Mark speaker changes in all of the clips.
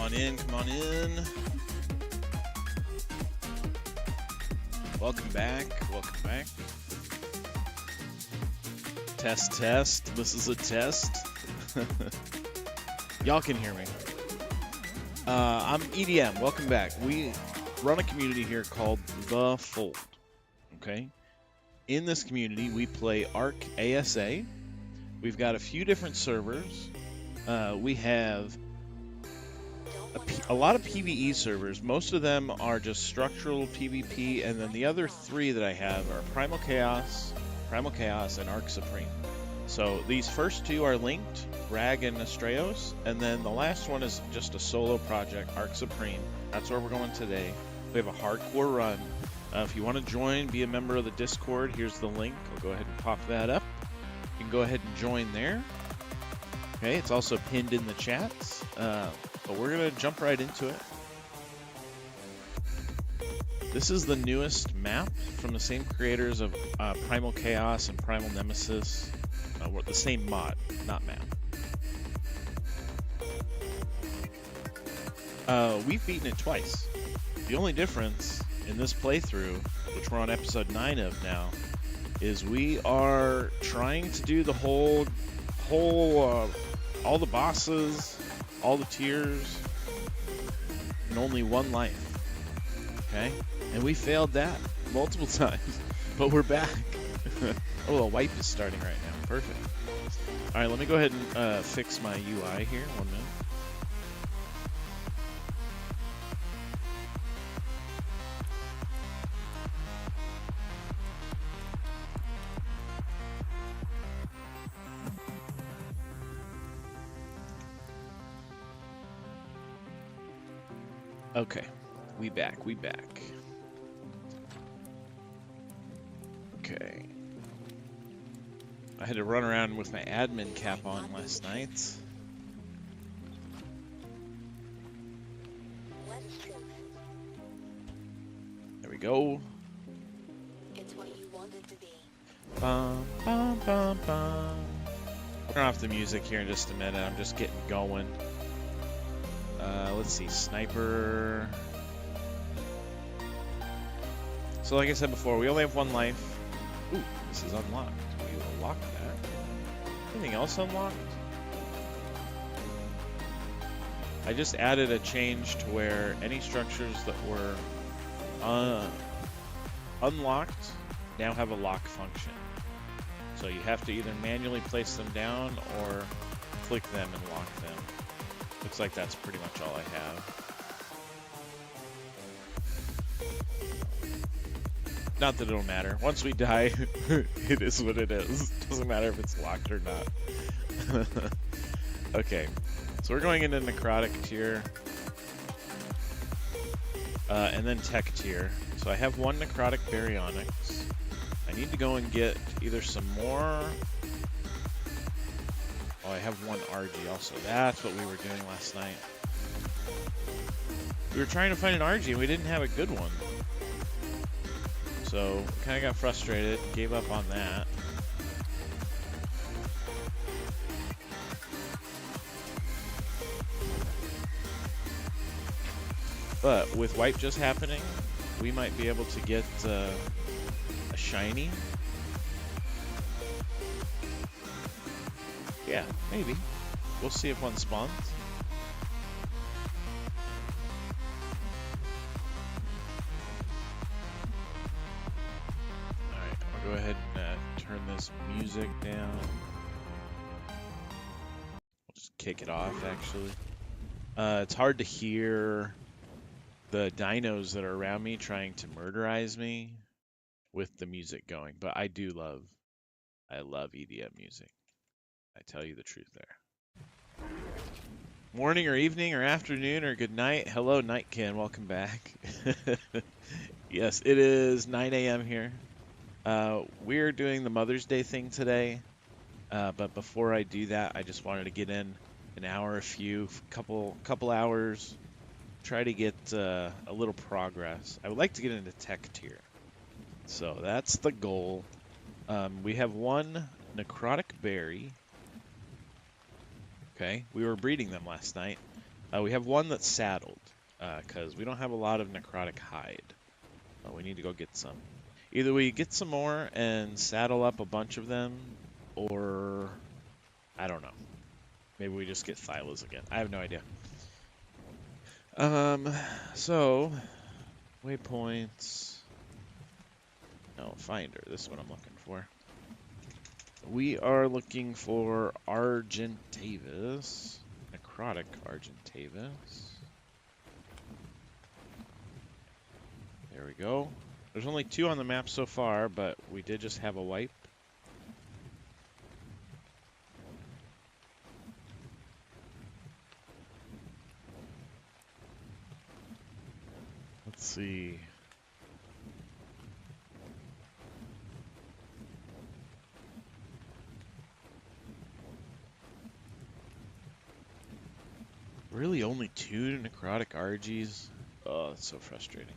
Speaker 1: on in, come on in. Welcome back, welcome back. Test, test, this is a test. Y'all can hear me. I'm EDM, welcome back. We run a community here called The Fold, okay? In this community, we play Arc ASA. We've got a few different servers. We have a lot of PvE servers. Most of them are just structural PvP, and then the other three that I have are Primal Chaos, and Arc Supreme. So these first two are linked, Rag and Astraeos, and then the last one is just a solo project, Arc Supreme. That's where we're going today. We have a hardcore run. If you want to join, be a member of the Discord, here's the link. I'll go ahead and pop that up. You can go ahead and join there. Okay, it's also pinned in the chats. But we're going to jump right into it. This is the newest map from the same creators of Primal Chaos and Primal Nemesis. The same mod, not map. We've beaten it twice. The only difference in this playthrough, which we're on episode 9 of now, is we are trying to do the whole all the bosses, all the tiers, and only one life. Okay? And we failed that multiple times, but we're back. Oh, the wipe is starting right now. Perfect. All right, let me go ahead and fix my UI here. 1 minute. Okay, we back. Okay. I had to run around with my admin cap on last night. There we go.
Speaker 2: It's what you wanted to be.
Speaker 1: Bum, bum, bum, bum. Turn off the music here in just a minute. I'm just getting going. Let's see, sniper. So like I said before, we only have one life. Ooh, this is unlocked. We will lock that. Anything else unlocked? I just added a change to where any structures that were unlocked now have a lock function. So you have to either manually place them down or click them and lock them. Looks like that's pretty much all I have. Not that it'll matter. Once we die, it is what it is. Doesn't matter if it's locked or not. Okay, so we're going into Necrotic tier. And then Tech tier. So I have one Necrotic Baryonyx. I need to go and get either some more... Oh, I have one RG also. That's what we were doing last night. We were trying to find an RG and we didn't have a good one. So, kind of got frustrated, gave up on that. But with wipe just happening, we might be able to get a shiny. Yeah, maybe. We'll see if one spawns. Alright, I'll go ahead and turn this music down. We'll just kick it off, actually. It's hard to hear the dinos that are around me trying to murderize me with the music going, but I love EDM music. I tell you the truth there. Morning or evening or afternoon or good night. Hello, Nightkin. Welcome back. Yes, it is 9 a.m. here. We're doing the Mother's Day thing today. But before I do that, I just wanted to get in an hour, couple hours, try to get a little progress. I would like to get into Tech tier. So that's the goal. We have one Necrotic Berry. Okay, we were breeding them last night. We have one that's saddled, because we don't have a lot of necrotic hide. We need to go get some. Either we get some more and saddle up a bunch of them, or I don't know. Maybe we just get Thylas again. I have no idea. So waypoints. No, finder. This is what I'm looking for. We are looking for Argentavis. Necrotic Argentavis. There we go. There's only 2 on the map so far, but we did just have a wipe. Let's see. Really only 2 necrotic RGs? Oh, that's so frustrating.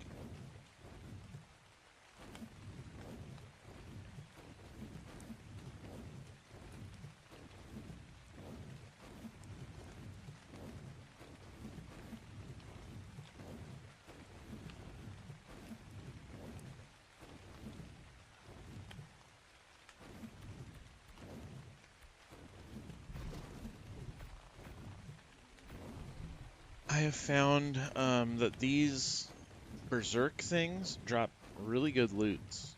Speaker 1: I have found that these berserk things drop really good loots.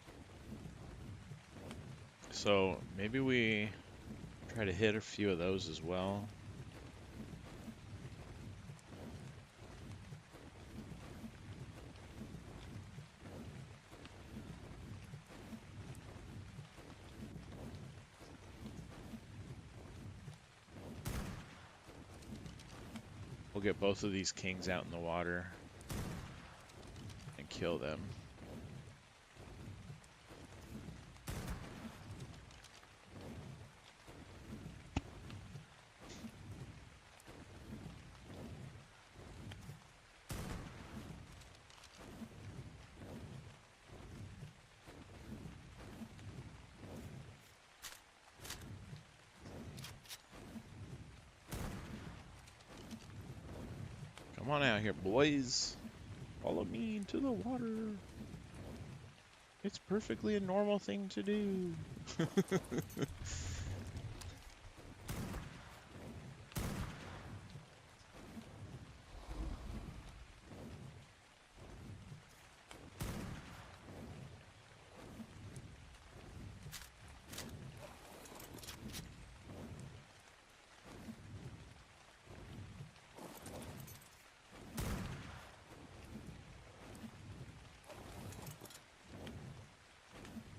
Speaker 1: So maybe we try to hit a few of those as well. We'll get both of these kings out in the water and kill them. Come on out here, boys. Follow me into the water. It's perfectly a normal thing to do.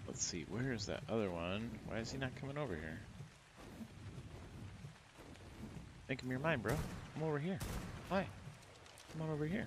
Speaker 1: Let's see, where is that other one? Why is he not coming over here? Make him your mind, bro. Come over here. Hi. Come on over here.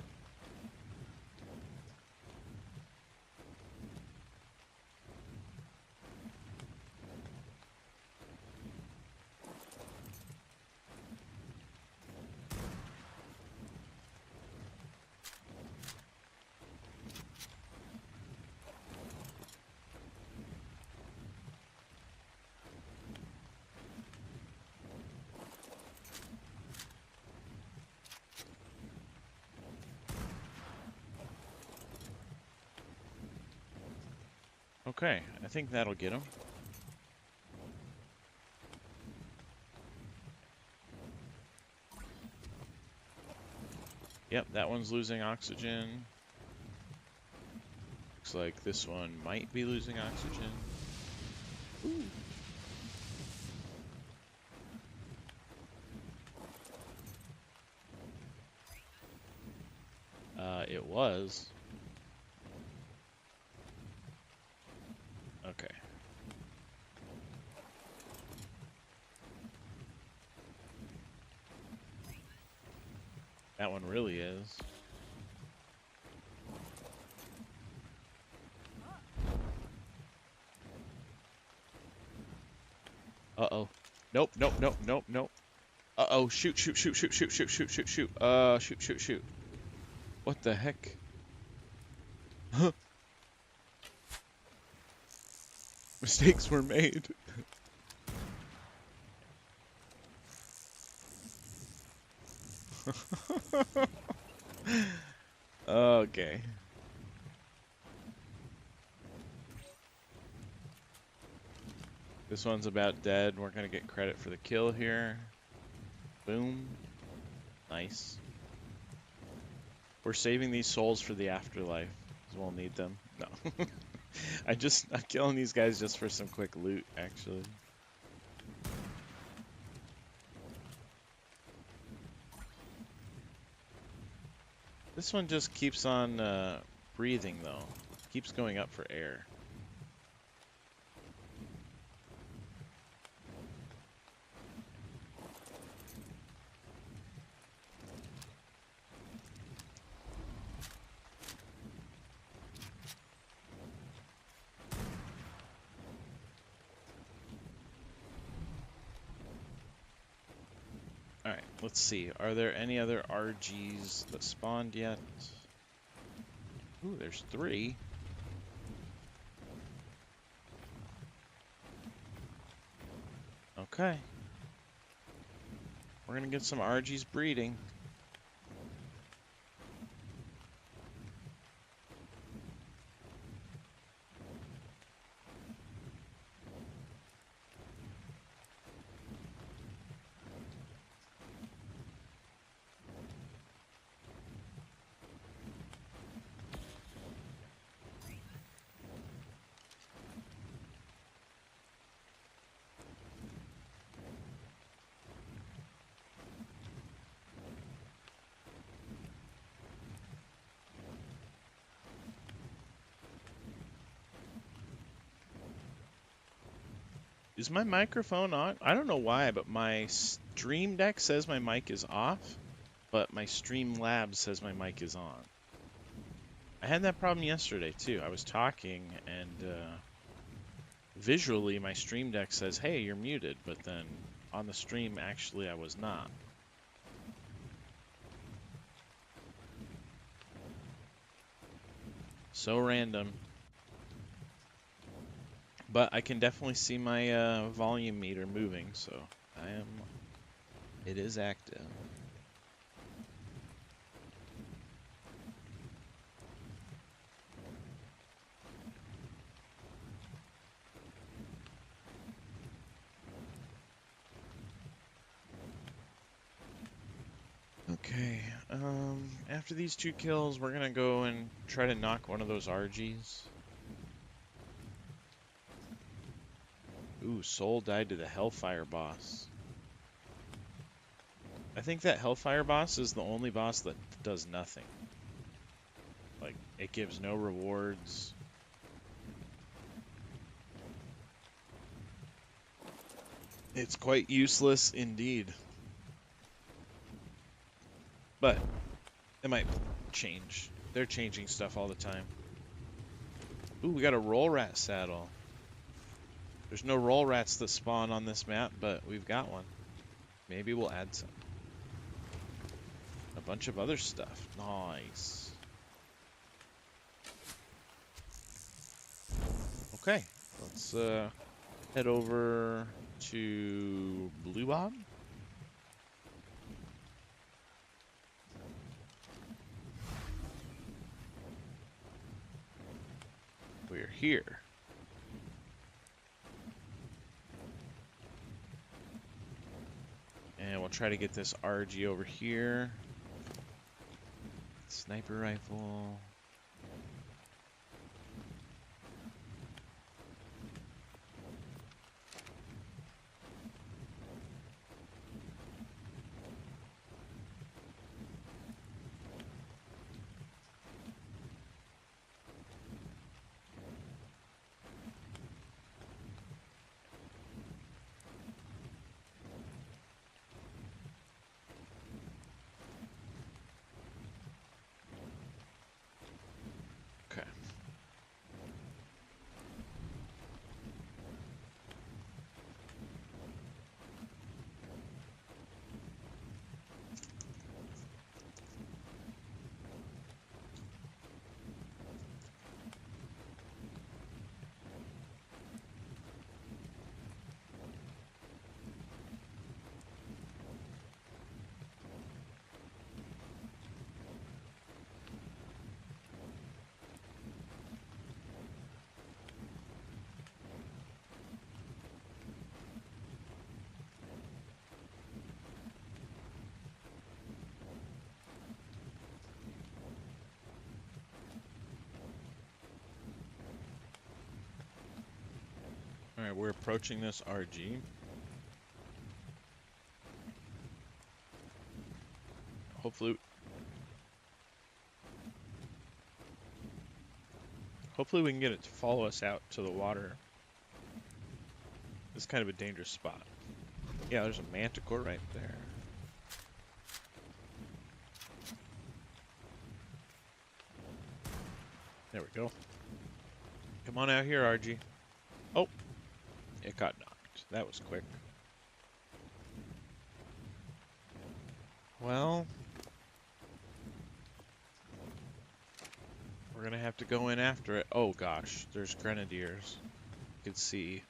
Speaker 1: Okay, I think that'll get him. Yep, that one's losing oxygen. Looks like this one might be losing oxygen. Ooh. It was. Okay. That one really is. Uh-oh. Nope, nope, nope, nope, nope. Uh-oh, shoot, shoot, shoot, shoot, shoot, shoot, shoot, shoot, shoot. Shoot, shoot, shoot. What the heck? Huh. Mistakes were made. Okay. This one's about dead. We're gonna get credit for the kill here. Boom. Nice. We're saving these souls for the afterlife, because we'll need them. No. I'm killing these guys just for some quick loot, actually. This one just keeps on breathing, though. Keeps going up for air. Alright, let's see. Are there any other RGs that spawned yet? Ooh, there's 3. Okay. We're gonna get some RGs breeding. Is my microphone on? I don't know why, but my Stream Deck says my mic is off, but my Streamlabs says my mic is on. I had that problem yesterday too. I was talking and visually my Stream Deck says, hey, you're muted, but then on the stream, actually, I was not. So random. But I can definitely see my volume meter moving, so it is active. Okay, after these 2 kills, we're gonna go and try to knock one of those RGs. Ooh, Soul died to the Hellfire boss. I think that Hellfire boss is the only boss that does nothing. Like, it gives no rewards. It's quite useless indeed. But it might change. They're changing stuff all the time. Ooh, we got a roll rat saddle. There's no roll rats that spawn on this map, but we've got one. Maybe we'll add some. A bunch of other stuff. Nice. Okay, let's head over to Blue Bob. We're here. And we'll try to get this RG over here. Sniper rifle. All right, we're approaching this RG. Hopefully we can get it to follow us out to the water. It's kind of a dangerous spot. Yeah, there's a manticore right there. There we go. Come on out here, RG. Oh, it got knocked. That was quick. Well, we're gonna have to go in after it. Oh gosh, there's grenadiers. You can see.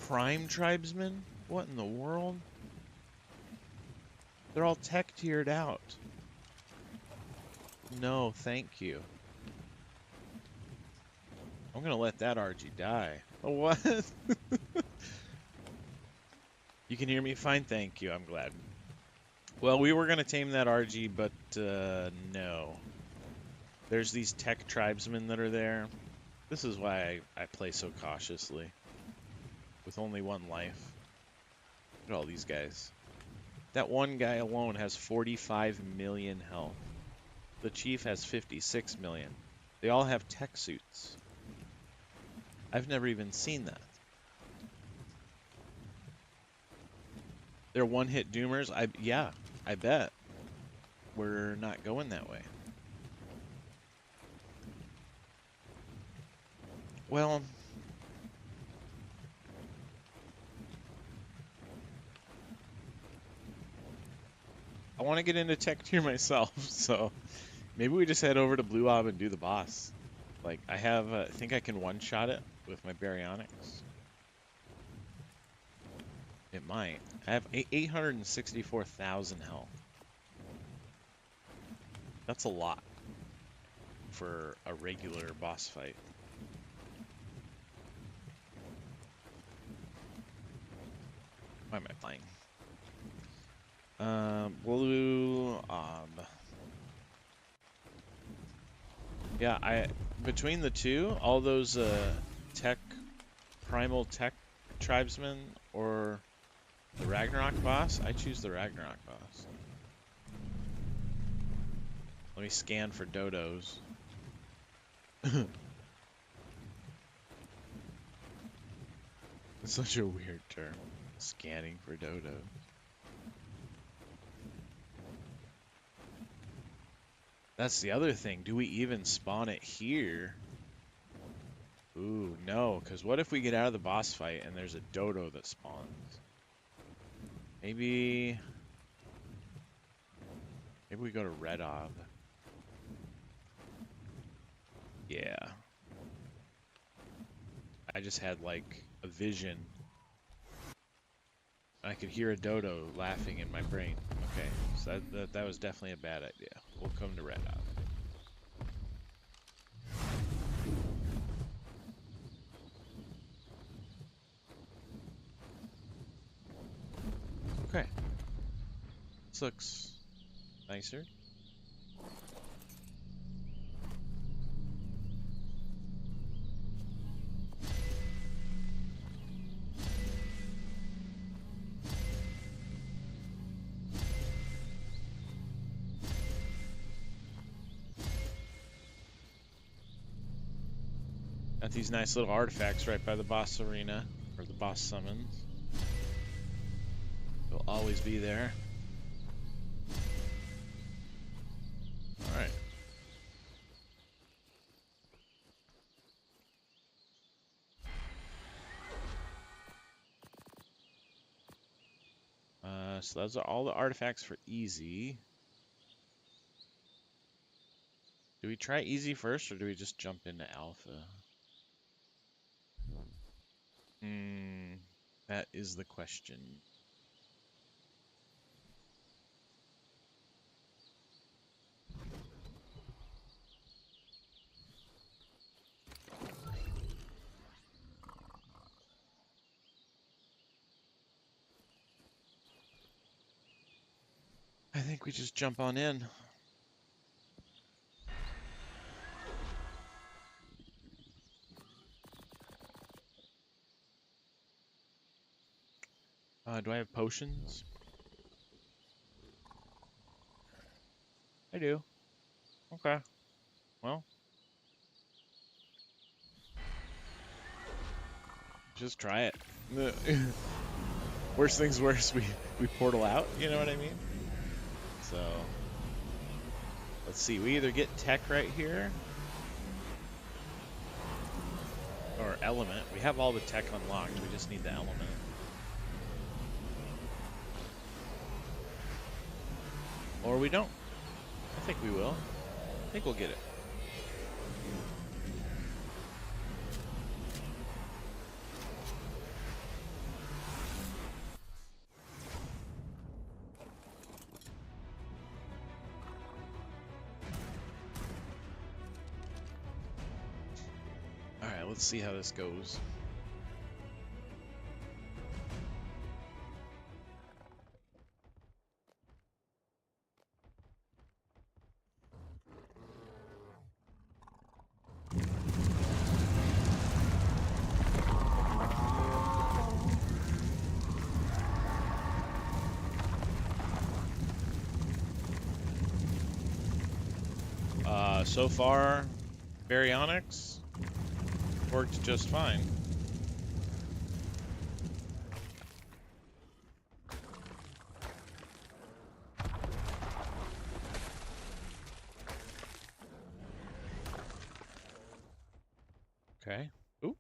Speaker 1: Prime tribesmen? What in the world? They're all tech tiered out. No, thank you. I'm gonna let that RG die. Oh, what? You can hear me fine? Thank you, I'm glad. Well, we were gonna tame that RG, but no. There's these tech tribesmen that are there. This is why I play so cautiously. With only one life. Look at all these guys. That one guy alone has 45 million health. The chief has 56 million. They all have tech suits. I've never even seen that. They're one-hit doomers? Yeah, I bet. We're not going that way. Well, I want to get into tech tier myself, so maybe we just head over to Blue Ob and do the boss. Like, I think I can one-shot it with my baryonics. It might. I have 864,000 health. That's a lot for a regular boss fight. Why am I playing? Blue Ob. Yeah, between the two, all those primal tech tribesmen or the Ragnarok boss, I choose the Ragnarok boss. Let me scan for dodos. It's such a weird term. Scanning for dodos. That's the other thing. Do we even spawn it here? Ooh, no, because what if we get out of the boss fight and there's a dodo that spawns? Maybe we go to Red Ob. Yeah. I just had like a vision. I could hear a dodo laughing in my brain. Okay, so that was definitely a bad idea. We'll come to Red Ob. Okay. This looks nicer. Got these nice little artifacts right by the boss arena, or the boss summons. They'll always be there. Alright. So those are all the artifacts for easy. Do we try easy first, or do we just jump into alpha? That is the question. I think we just jump on in. Do I have potions? I do. Okay. Well, just try it. Worst things worse, we portal out, you know what I mean? So, let's see. We either get tech right here or element. We have all the tech unlocked. We just need the element. Or we don't. I think we will. I think we'll get it. All right, let's see how this goes. So far, baryonyx worked just fine. Okay. Ooh.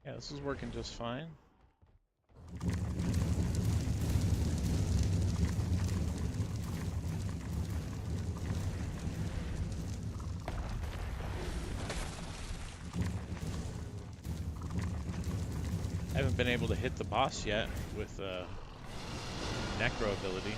Speaker 1: Yeah, this is working just fine. I haven't been able to hit the boss yet with Necro ability.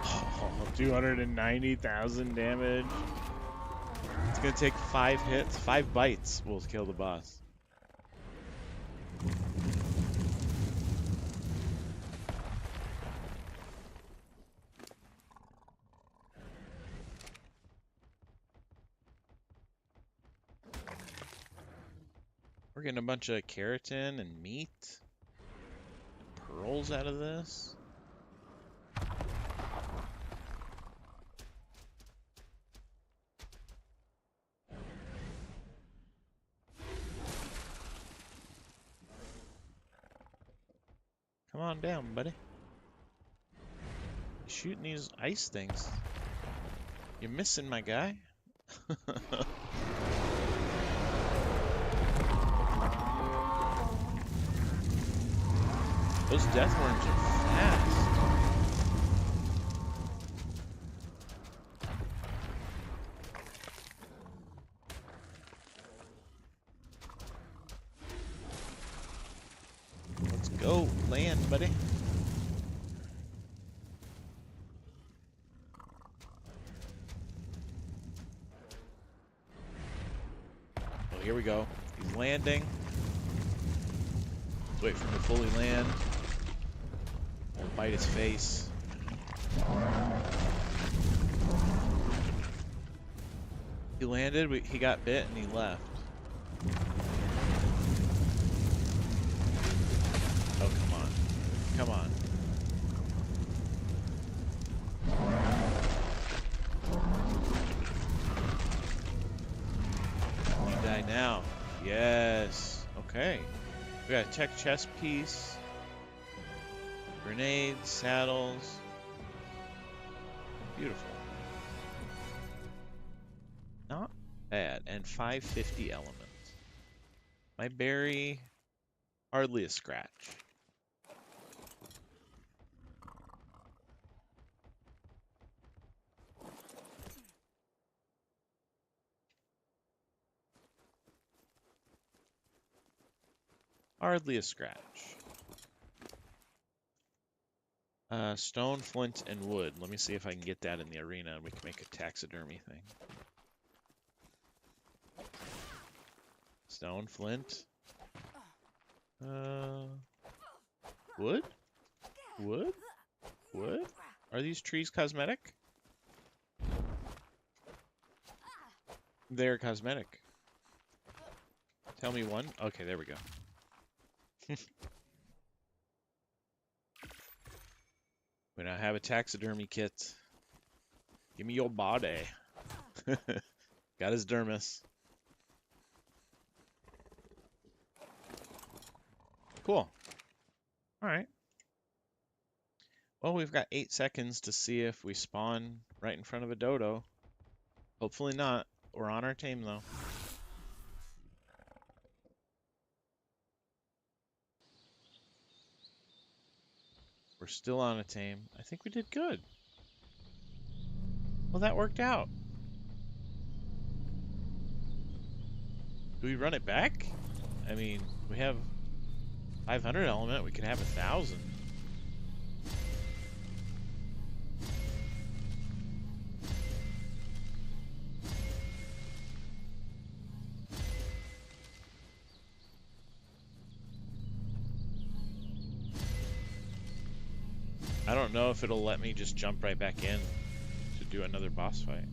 Speaker 1: Oh, 290,000 damage. It's gonna take 5 hits, 5 bites will kill the boss. We're getting a bunch of keratin and meat and pearls out of this. Come on down, buddy. Shooting these ice things. You're missing, my guy. Those death worms are fast. Let's go. Land, buddy. Oh, here we go. He's landing. Let's wait for him to fully land. We'll bite his face. He landed, he got bit, and he left. Oh, come on. Come on. You die now. Yes. Okay. We got a tech chest piece. Grenades, saddles. Beautiful. Not bad. And 550 elements. My berry, hardly a scratch. Hardly a scratch. Stone, flint, and wood. Let me see if I can get that in the arena and we can make a taxidermy thing. Stone, flint. Wood? Wood? Wood? Are these trees cosmetic? They're cosmetic. Tell me one. Okay, there we go. We now have a taxidermy kit. Give me your body. Got his dermis. Cool. Alright. Well, we've got 8 seconds to see if we spawn right in front of a dodo. Hopefully not. We're on our tame, though. We're still on a tame. I think we did good. Well, that worked out. Do we run it back? I mean, we have 500 element. We can have 1,000. I don't know if it'll let me just jump right back in to do another boss fight.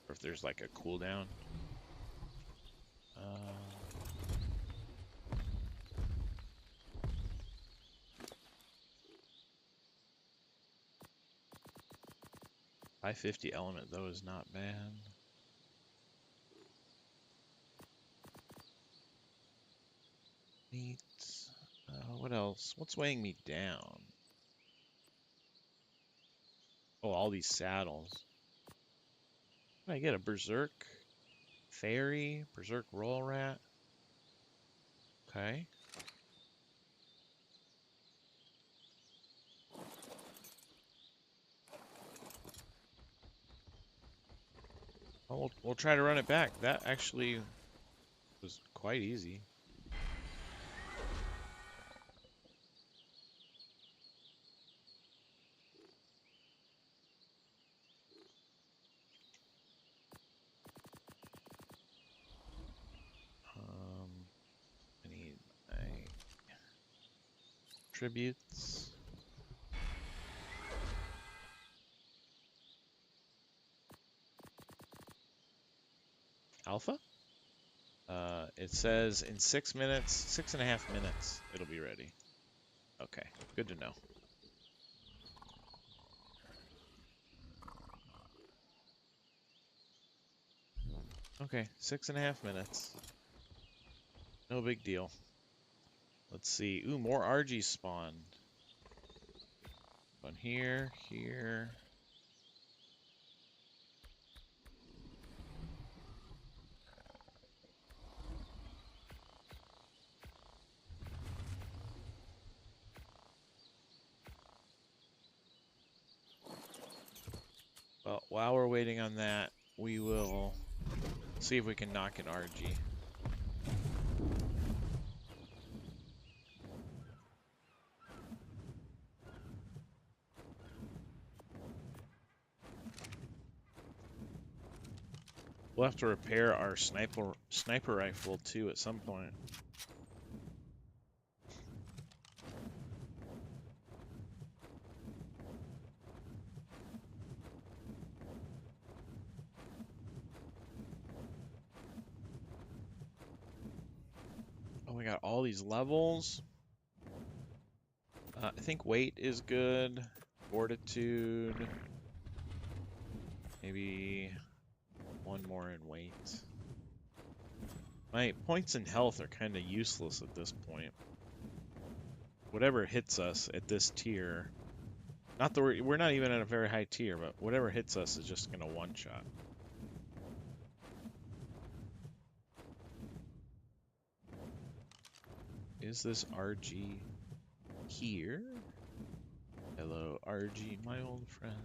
Speaker 1: Or if there's like a cooldown. 550 element though is not bad. Neat. What else? What's weighing me down? Oh, all these saddles. What did I get? A berserk fairy, berserk roll rat. Okay. Well, we'll try to run it back. That actually was quite easy. I need my tributes. Alpha? It says in 6 minutes, 6.5 minutes, it'll be ready. Okay, good to know. Okay, 6.5 minutes. No big deal. Let's see. Ooh, more RG spawned. One here, here. Well, while we're waiting on that, we will see if we can knock an RG. We'll have to repair our sniper rifle too at some point. Oh, we got all these levels. I think weight is good. Fortitude. Maybe one more in weight. My points in health are kind of useless at this point. Whatever hits us at this tier, not that we're not even at a very high tier, but whatever hits us is just gonna one-shot. Is this RG here? Hello, RG, my old friend.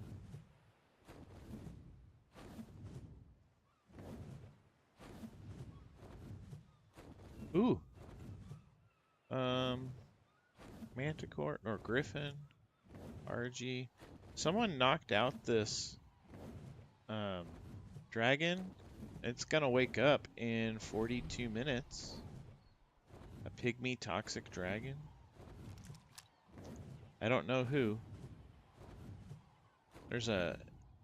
Speaker 1: Ooh. Manticore or Griffin, RG. Someone knocked out this dragon. It's gonna wake up in 42 minutes. A pygmy toxic dragon. I don't know who. There's a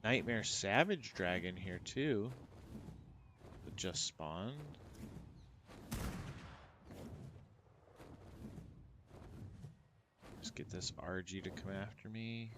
Speaker 1: nightmare savage dragon here too that just spawned. Let's get this RG to come after me.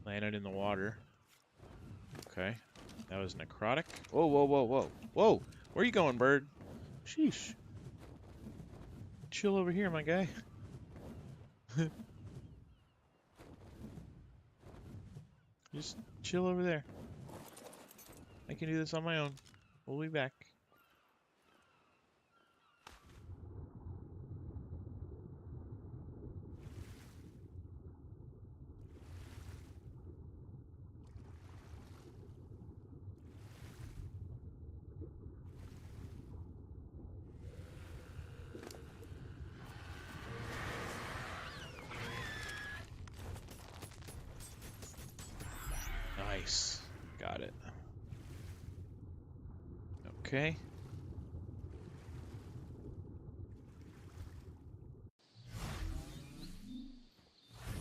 Speaker 1: Landed in the water. Okay. That was necrotic. Whoa, whoa, whoa, whoa. Whoa! Where you going, bird? Sheesh. Chill over here, my guy. Just chill over there. I can do this on my own. We'll be back. Nice. Got it. Okay.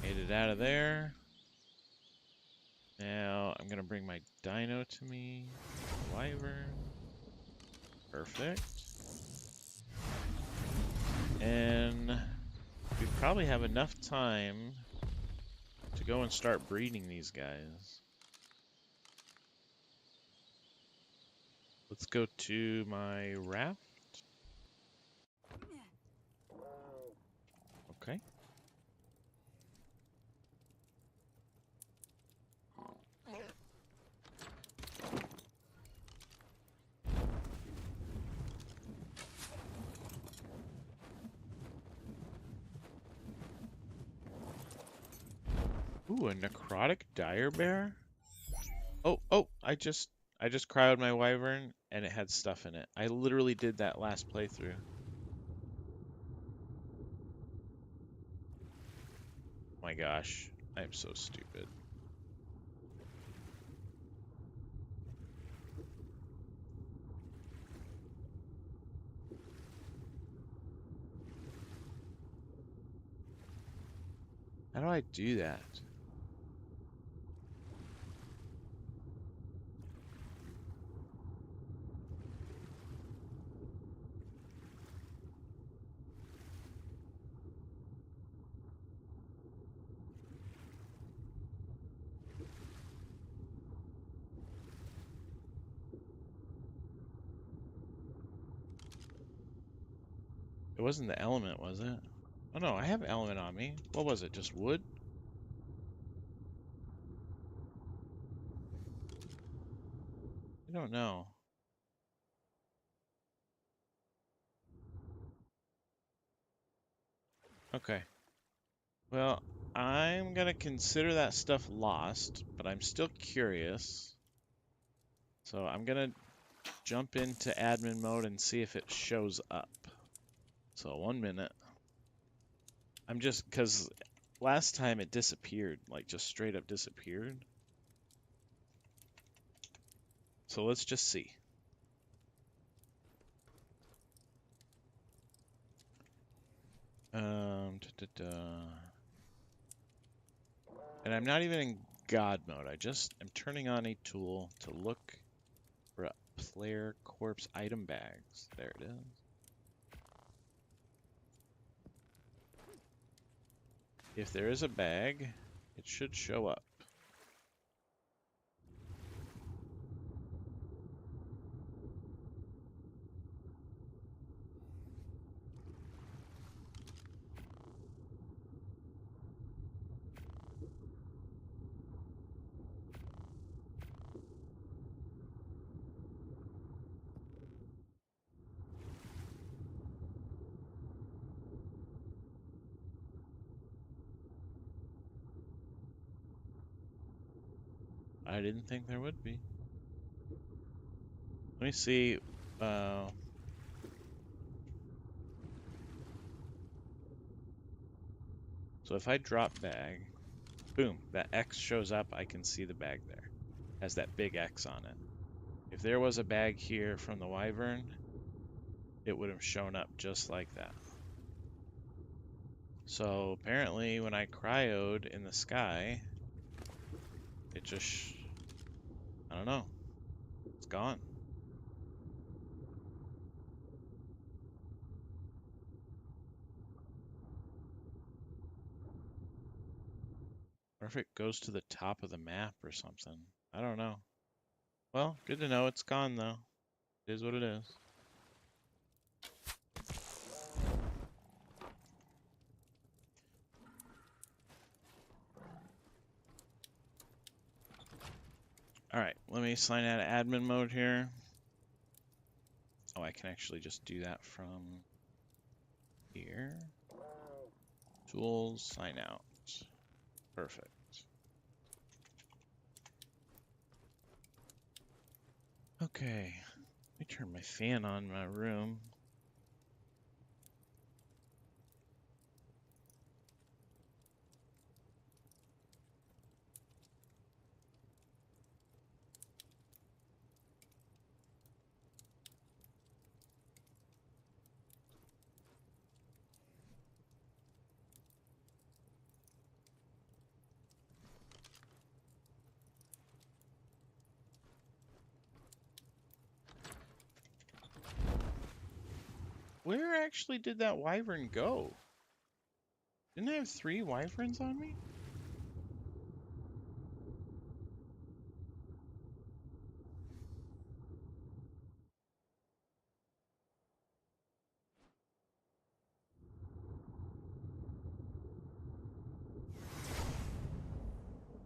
Speaker 1: Made it out of there. Now I'm gonna bring my dino to me. Wyvern. Perfect. And we probably have enough time to go and start breeding these guys. Let's go to my raft. Okay. Ooh, a necrotic dire bear? Oh, I just cryoed my wyvern and it had stuff in it. I literally did that last playthrough. My gosh, I'm so stupid. How do I do that? It wasn't the element, was it? Oh no, I have element on me. What was it, just wood? I don't know. Okay. Well, I'm gonna consider that stuff lost, but I'm still curious. So I'm gonna jump into admin mode and see if it shows up. So 1 minute. I'm just, because last time it disappeared, like just straight up disappeared. So let's just see. And I'm not even in God mode. I just am turning on a tool to look for a player corpse item bags. There it is. If there is a bag, it should show up. I didn't think there would be. Let me see. So if I drop bag, boom, that X shows up. I can see the bag there. Has that big X on it. If there was a bag here from the wyvern, it would have shown up just like that. So apparently when I cryoed in the sky, it just, I don't know, it's gone. Or if it goes to the top of the map or something. I don't know. Well, good to know it's gone though. It is what it is. Alright, let me sign out of admin mode here. Oh, I can actually just do that from here. Tools, sign out. Perfect. Okay, let me turn my fan on in my room. Where actually did that wyvern go? Didn't I have 3 wyverns on me?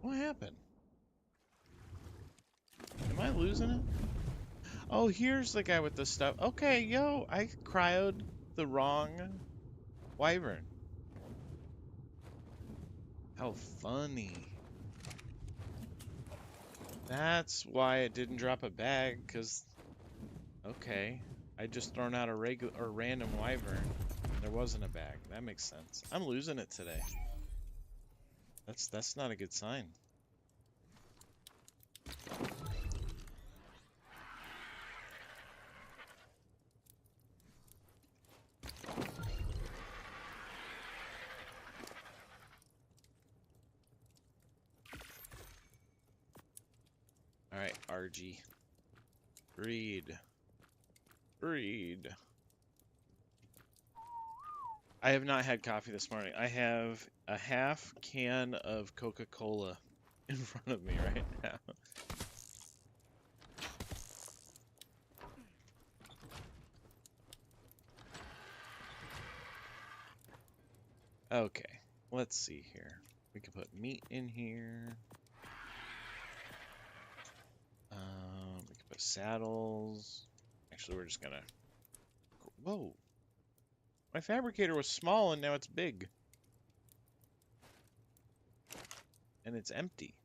Speaker 1: What happened? Am I losing it? Oh, here's the guy with the stuff. Okay, yo, I cryoed the wrong wyvern. How funny. That's why it didn't drop a bag, because, okay, I just thrown out a regular or random wyvern. There wasn't a bag. That makes sense. I'm losing it today. That's not a good sign. Alright, RG. Breed. Breed. I have not had coffee this morning. I have a half can of Coca-Cola in front of me right now. Okay, let's see here. We can put meat in here. We can put saddles. Actually, we're just gonna... Whoa! My fabricator was small and now it's big. And it's empty.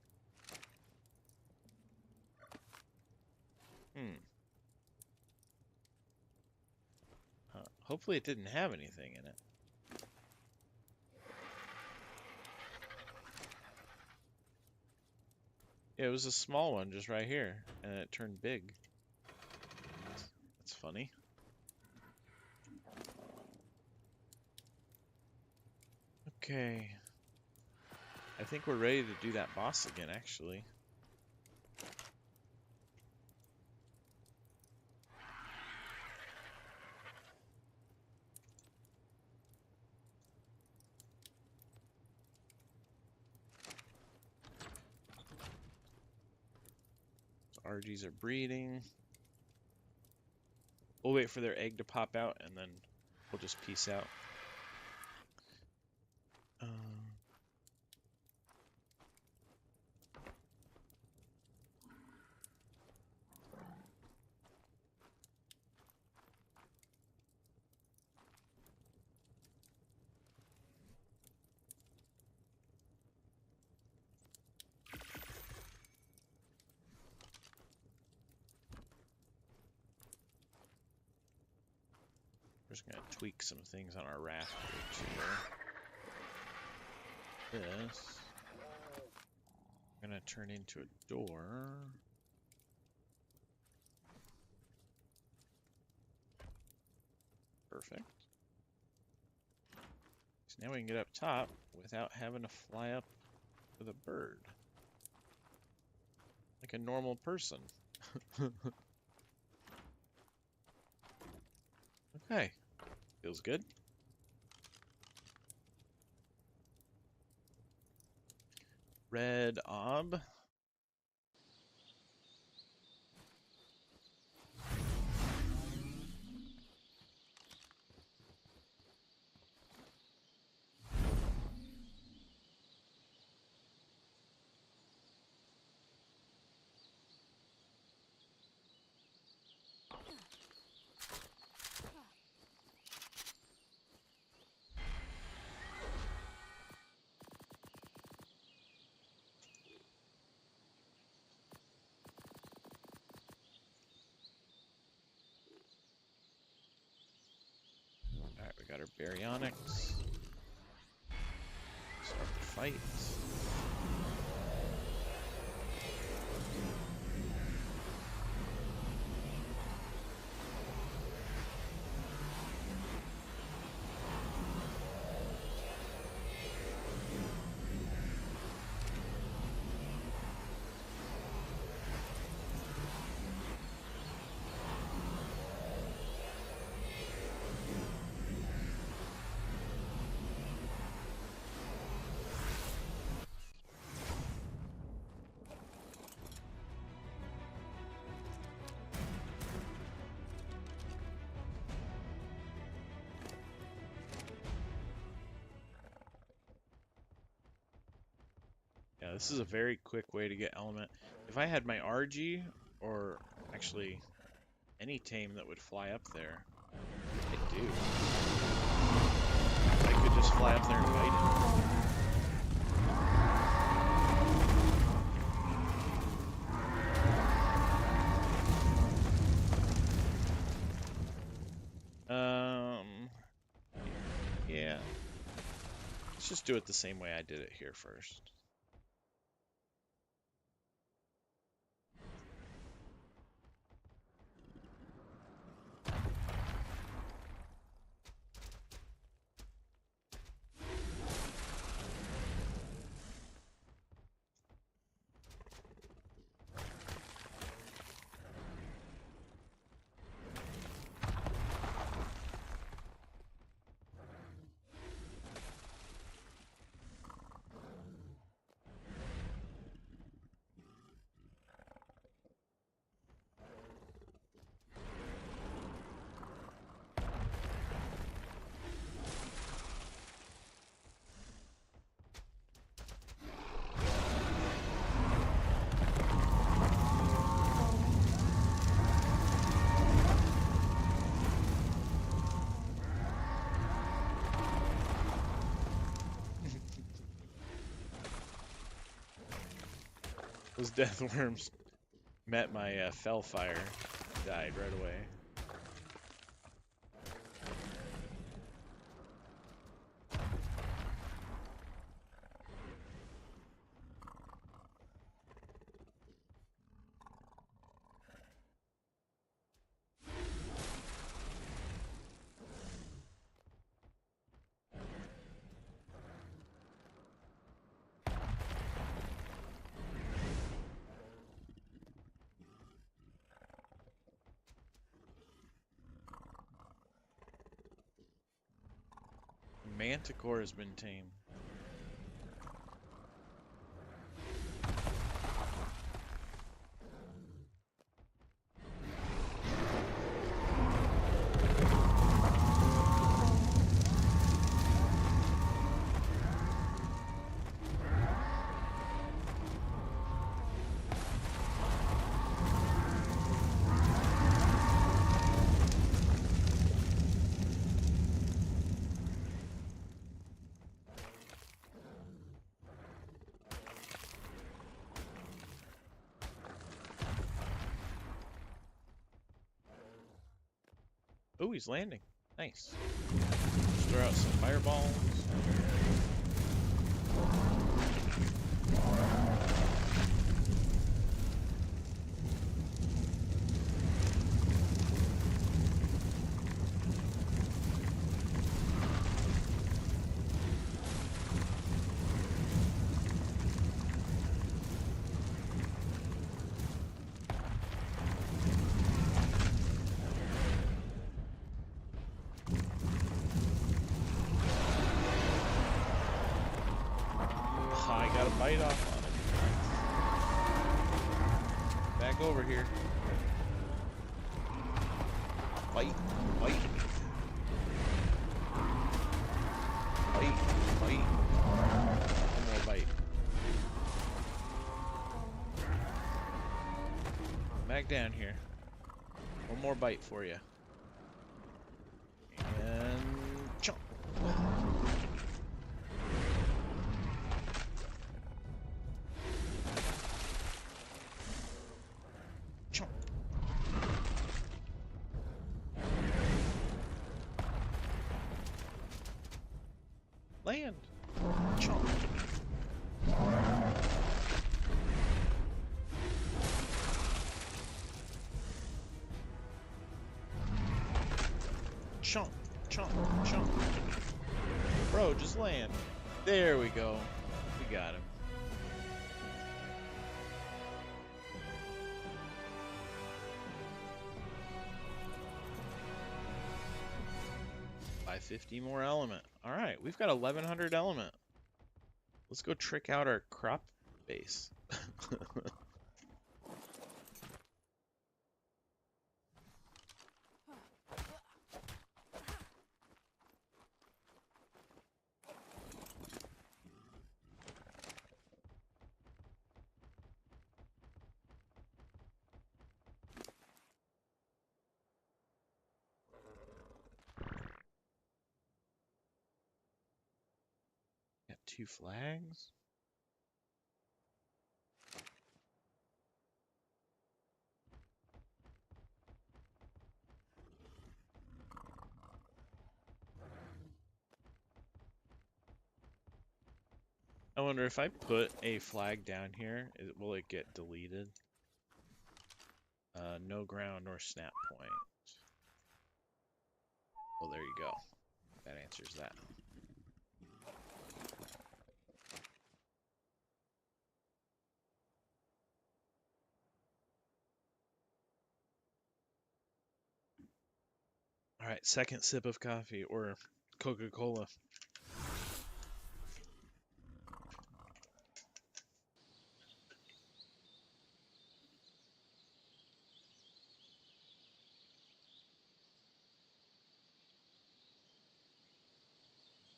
Speaker 1: Hopefully it didn't have anything in it. Yeah, it was a small one just right here, and it turned big. That's funny. Okay. I think we're ready to do that boss again, actually. RGs are breeding. We'll wait for their egg to pop out, and then we'll just peace out. We're just gonna tweak some things on our raft here too. This I'm gonna turn into a door. Perfect. So now we can get up top without having to fly up with a bird. Like a normal person. Okay. Feels good. Red ob. Alright, we got our baryonyx. Start the fight. Yeah, this is a very quick way to get element. If I had my RG, or actually any tame that would fly up there, I do. I could just fly up there and fight it. Yeah. Let's just do it the same way I did it here first. Those death worms met my Fellfire, died right away. Manticore has been tamed. Oh, he's landing. Nice. Just throw out some fireballs. I got a bite off on it. Back over here. Bite, bite. Bite, bite. One more bite. Back down here. One more bite for you. And chomp. Chomp. Land. Chomp. Chomp, chomp, chomp. Bro, just land. There we go. We got him. By 50 more element. All right, we've got 1100 element. Let's go trick out our crop base. Got 2 flags. I wonder if I put a flag down here, will it get deleted? No ground or snap point. Well, there you go. That answers that. All right, second sip of coffee or Coca-Cola.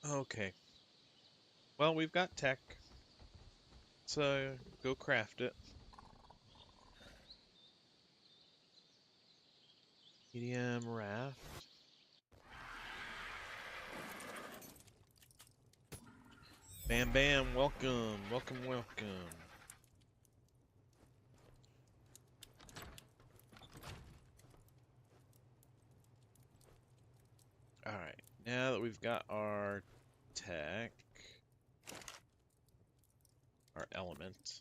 Speaker 1: Okay. Well, we've got tech. So go craft it. Medium raft. Bam bam, welcome, welcome, welcome. Alright, now that we've got our tech, our element,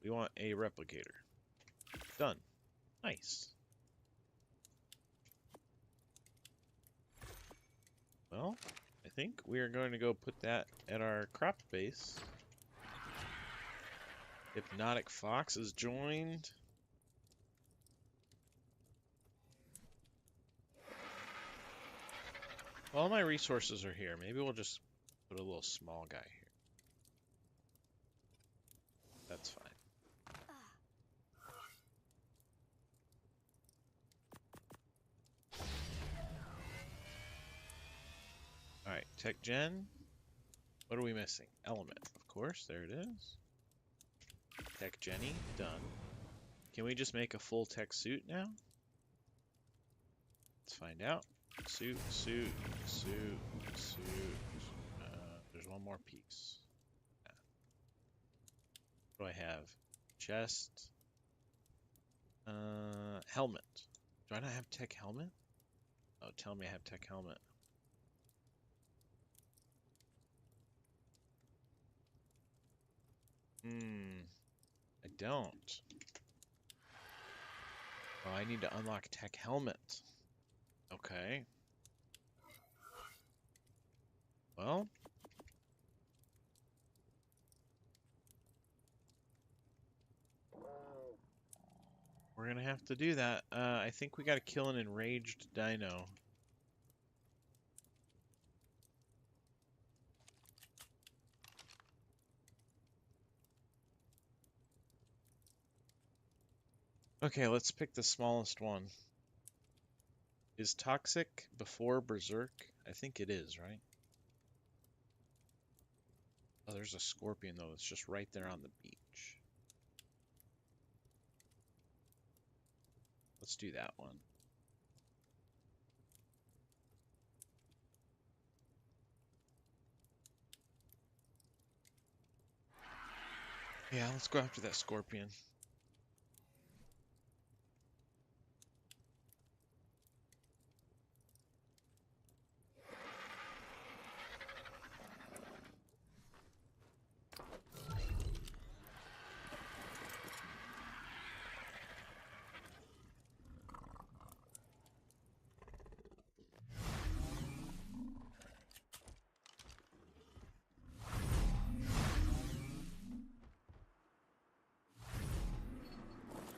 Speaker 1: we want a replicator. Done. Nice. Well, I think we are going to go put that at our crop base. Hypnotic Fox is joined. All my resources are here. Maybe we'll just put a little small guy here. That's fine. Alright, tech gen. What are we missing? Element, of course, there it is. Tech Jenny, done. Can we just make a full tech suit now? Let's find out. Suit, suit, suit, suit. There's one more piece. What do I have? Chest. Helmet. Do I not have tech helmet? Oh, tell me I have tech helmet. I don't. Oh, I need to unlock tech helmet. Okay. Well. We're gonna have to do that. I think we gotta kill an enraged dino. Okay, let's pick the smallest one. Is toxic before berserk? I think it is, right? Oh, there's a scorpion though. It's just right there on the beach. Let's do that one. Yeah, let's go after that scorpion.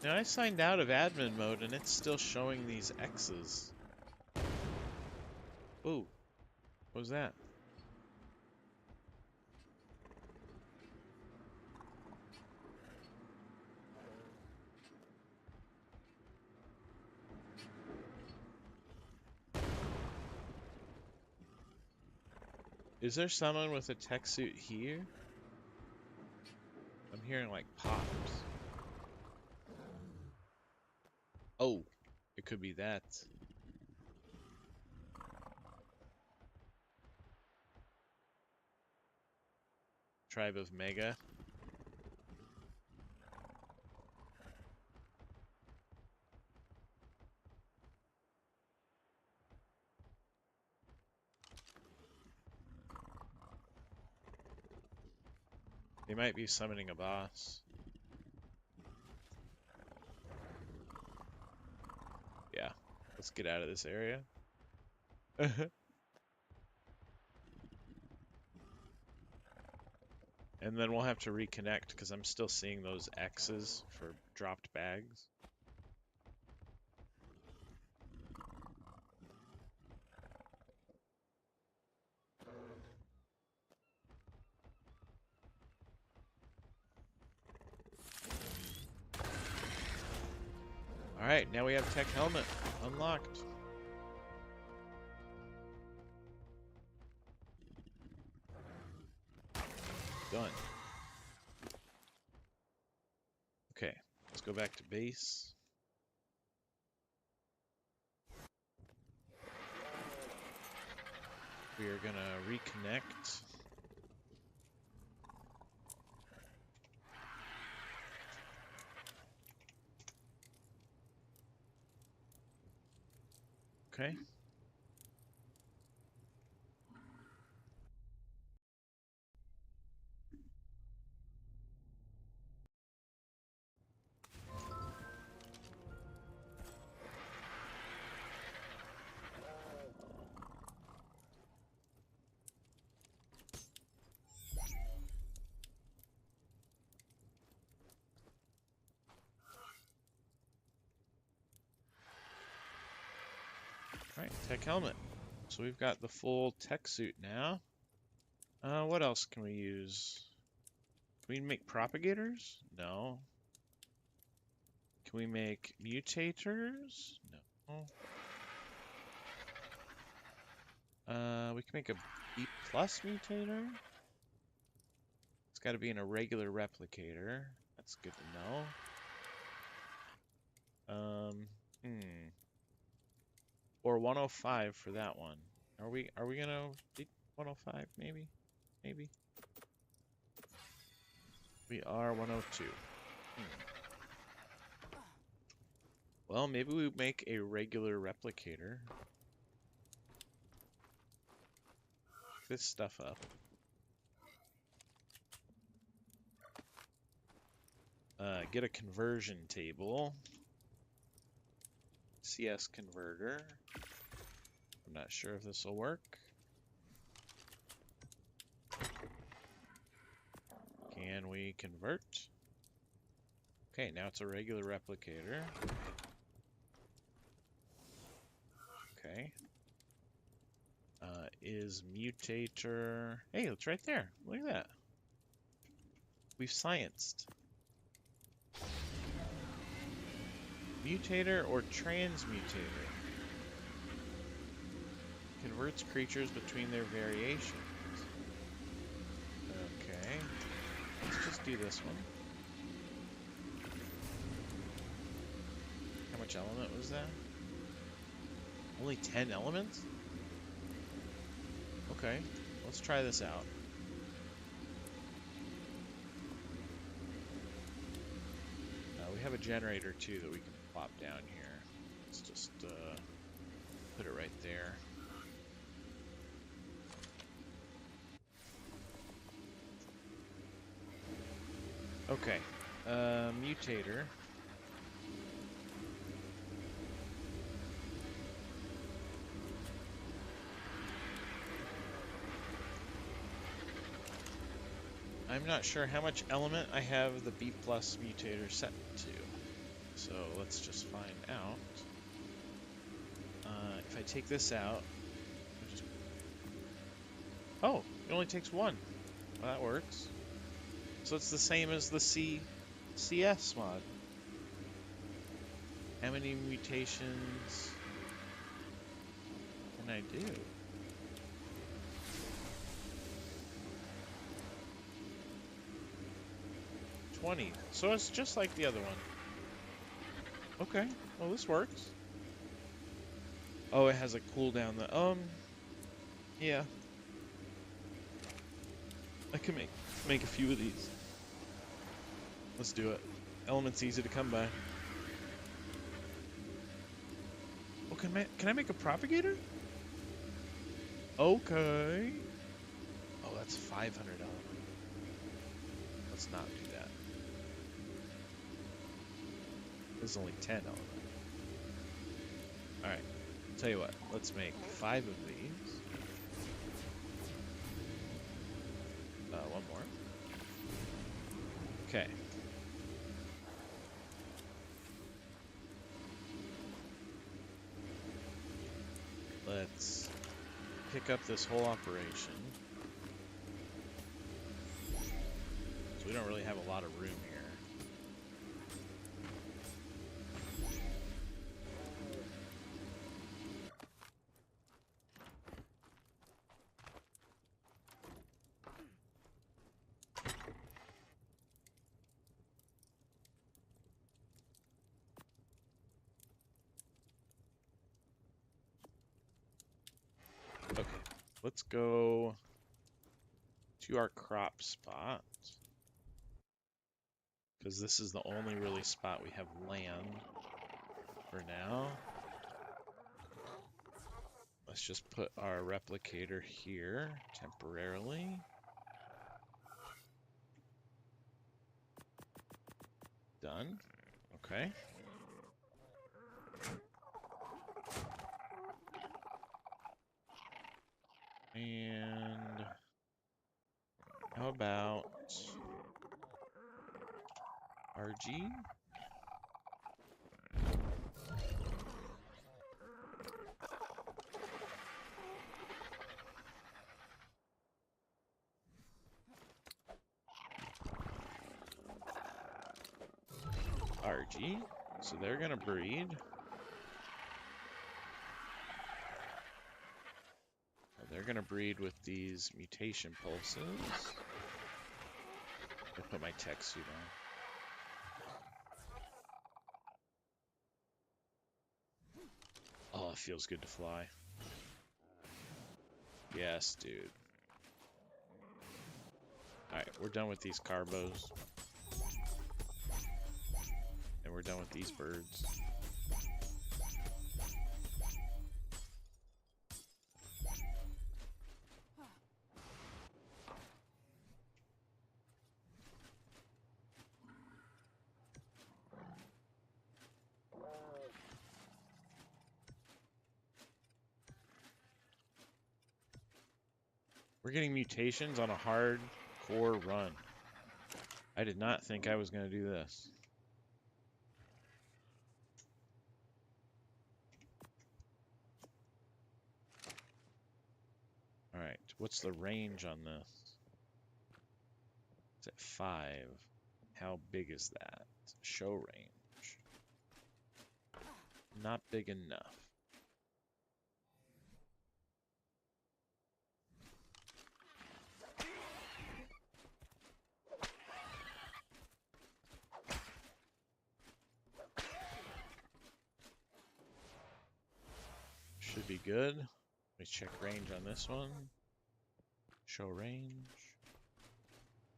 Speaker 1: Now I signed out of admin mode and it's still showing these X's. Ooh, what was that? Is there someone with a tech suit here? I'm hearing like pops. Oh, it could be that. Tribe of Mega. They might be summoning a boss. Yeah, let's get out of this area. And then we'll have to reconnect because I'm still seeing those X's for dropped bags. Alright, now we have tech helmet unlocked. Done. Okay, let's go back to base. We are gonna reconnect. Okay. Alright, tech helmet. So we've got the full tech suit now. What else can we use? Can we make propagators? No. Can we make mutators? No. We can make a B plus mutator. It's got to be an irregular replicator. That's good to know. Or 105 for that one. Are we gonna beat 105? Maybe. We are 102. Well, maybe we make a regular replicator. this stuff up. Get a conversion table. CS converter. I'm not sure if this will work. Can we convert? Okay, now it's a regular replicator. Okay. Is mutator... Hey, it's right there. Look at that. We've scienced. Mutator or transmutator. Converts creatures between their variations. Okay. Let's just do this one. How much element was that? Only 10 elements? Okay, let's try this out. We have a generator too that we can plop down here. Let's just put it right there. Okay, mutator. I'm not sure how much element I have the B+ mutator set to, so let's just find out. If I take this out, oh, it only takes one. Well, that works. So it's the same as the CS mod. How many mutations can I do? So it's just like the other one. Okay, well this works. Oh, it has a cooldown that yeah. I can make a few of these. Let's do it. Element's easy to come by. Oh, can I make a propagator? Okay. Oh, that's 500 element. Let's not do that. There's only 10 element. Alright, tell you what, let's make 5 of these. One more. Okay. Let's pick up this whole operation. So we don't really have a lot of room here. Okay, let's go to our crop spot, because this is the only really spot we have land for now. Let's just put our replicator here temporarily. Done. Okay. And how about RG? RG. So they're gonna breed. They're gonna breed with these mutation pulses. I put my tech suit on. Oh, it feels good to fly. Yes, dude. Alright, we're done with these carbos. And we're done with these birds. We're getting mutations on a hardcore run. I did not think I was going to do this. Alright, what's the range on this? It's at 5. How big is that? Show range. Not big enough. Should be good. Let me check range on this one. Show range.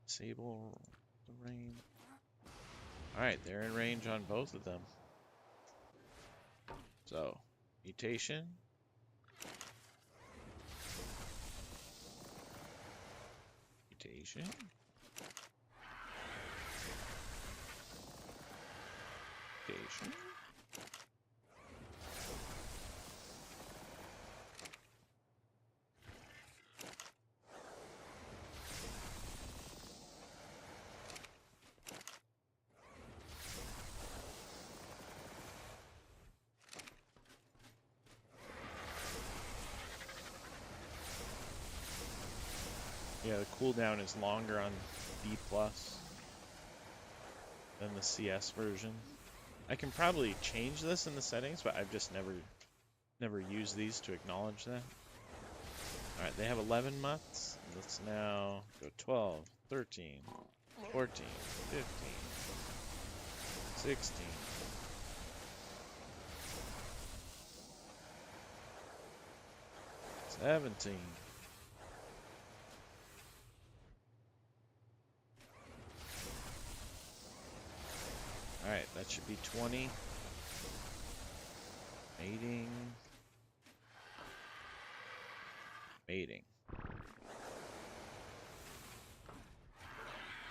Speaker 1: Disable the range. Alright, they're in range on both of them. So, mutation. Mutation. Mutation. Yeah, the cooldown is longer on B+ than the CS version. I can probably change this in the settings, but I've just never used these to acknowledge that. Alright, they have 11 mutts. Let's now go 12, 13, 14, 15, 16. $17. Alright, that should be 20. Mating. Mating.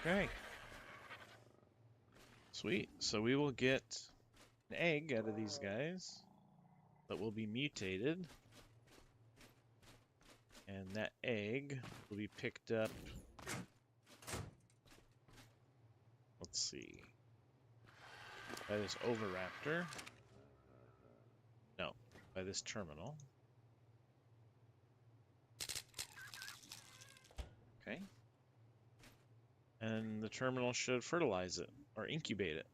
Speaker 1: Okay. Sweet. So we will get an egg out of these guys that will be mutated. And that egg will be picked up. Let's see. By this Oviraptor. No, by this terminal. Okay. And the terminal should fertilize it, or incubate it.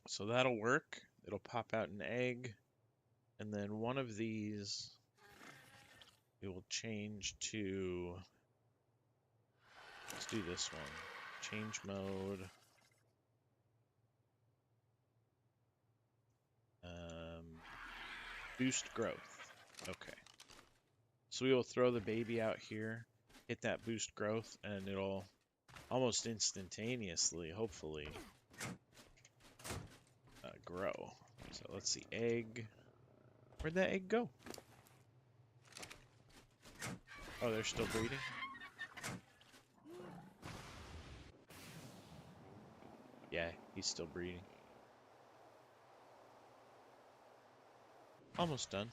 Speaker 1: So that'll work. It'll pop out an egg, and then one of these it will change to, let's do this one. Change mode. Boost growth. Okay. So we will throw the baby out here, hit that boost growth, and it'll almost instantaneously, hopefully, grow. So let's see, egg. Where'd that egg go? Oh, they're still breeding? Yeah, he's still breeding. Almost done.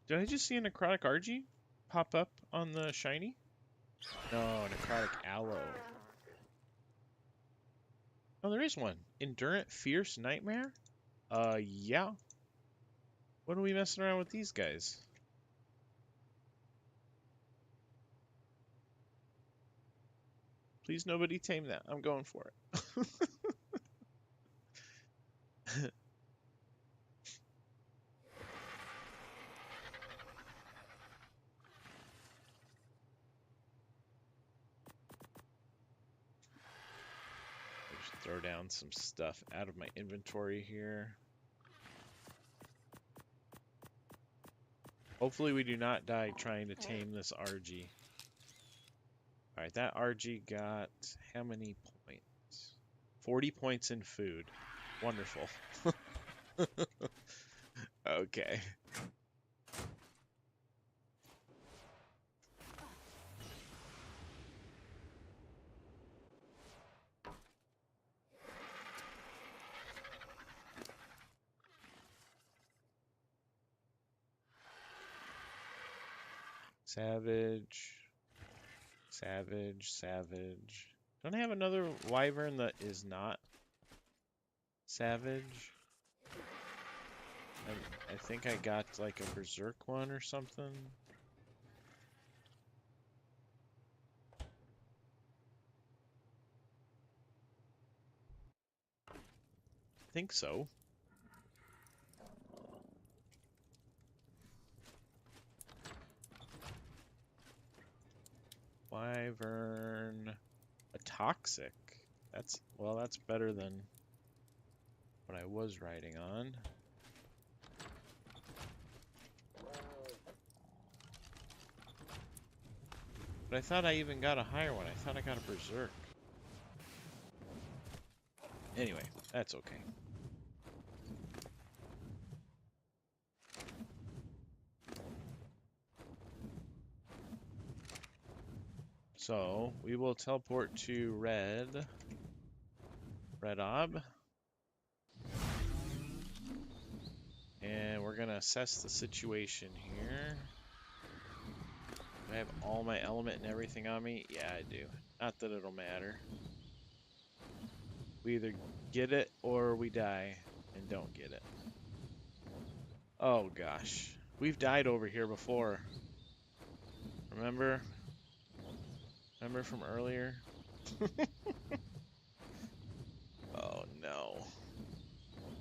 Speaker 1: Did I just see a Necrotic RG pop up on the shiny? No, Necrotic Aloe. Oh, there is one. Endurant Fierce Nightmare? Yeah. What are we messing around with these guys? Please nobody tame that. I'm going for it. Just throw down some stuff out of my inventory here. Hopefully we do not die trying to tame this RG. Alright, that RG got how many points? 40 points in food. Wonderful. Okay. Savage. Savage. Savage. Don't I have another wyvern that is not savage? I think I got like a berserk one or something. I think so. Wyvern. A toxic. That's better than what I was riding on. But I thought I even got a higher one. I thought I got a berserk. Anyway, that's okay. So we will teleport to Red Ob. And we're gonna assess the situation here. Do I have all my element and everything on me? Yeah, I do. Not that it'll matter. We either get it or we die and don't get it. Oh gosh. We've died over here before. Remember? Remember from earlier? Oh no.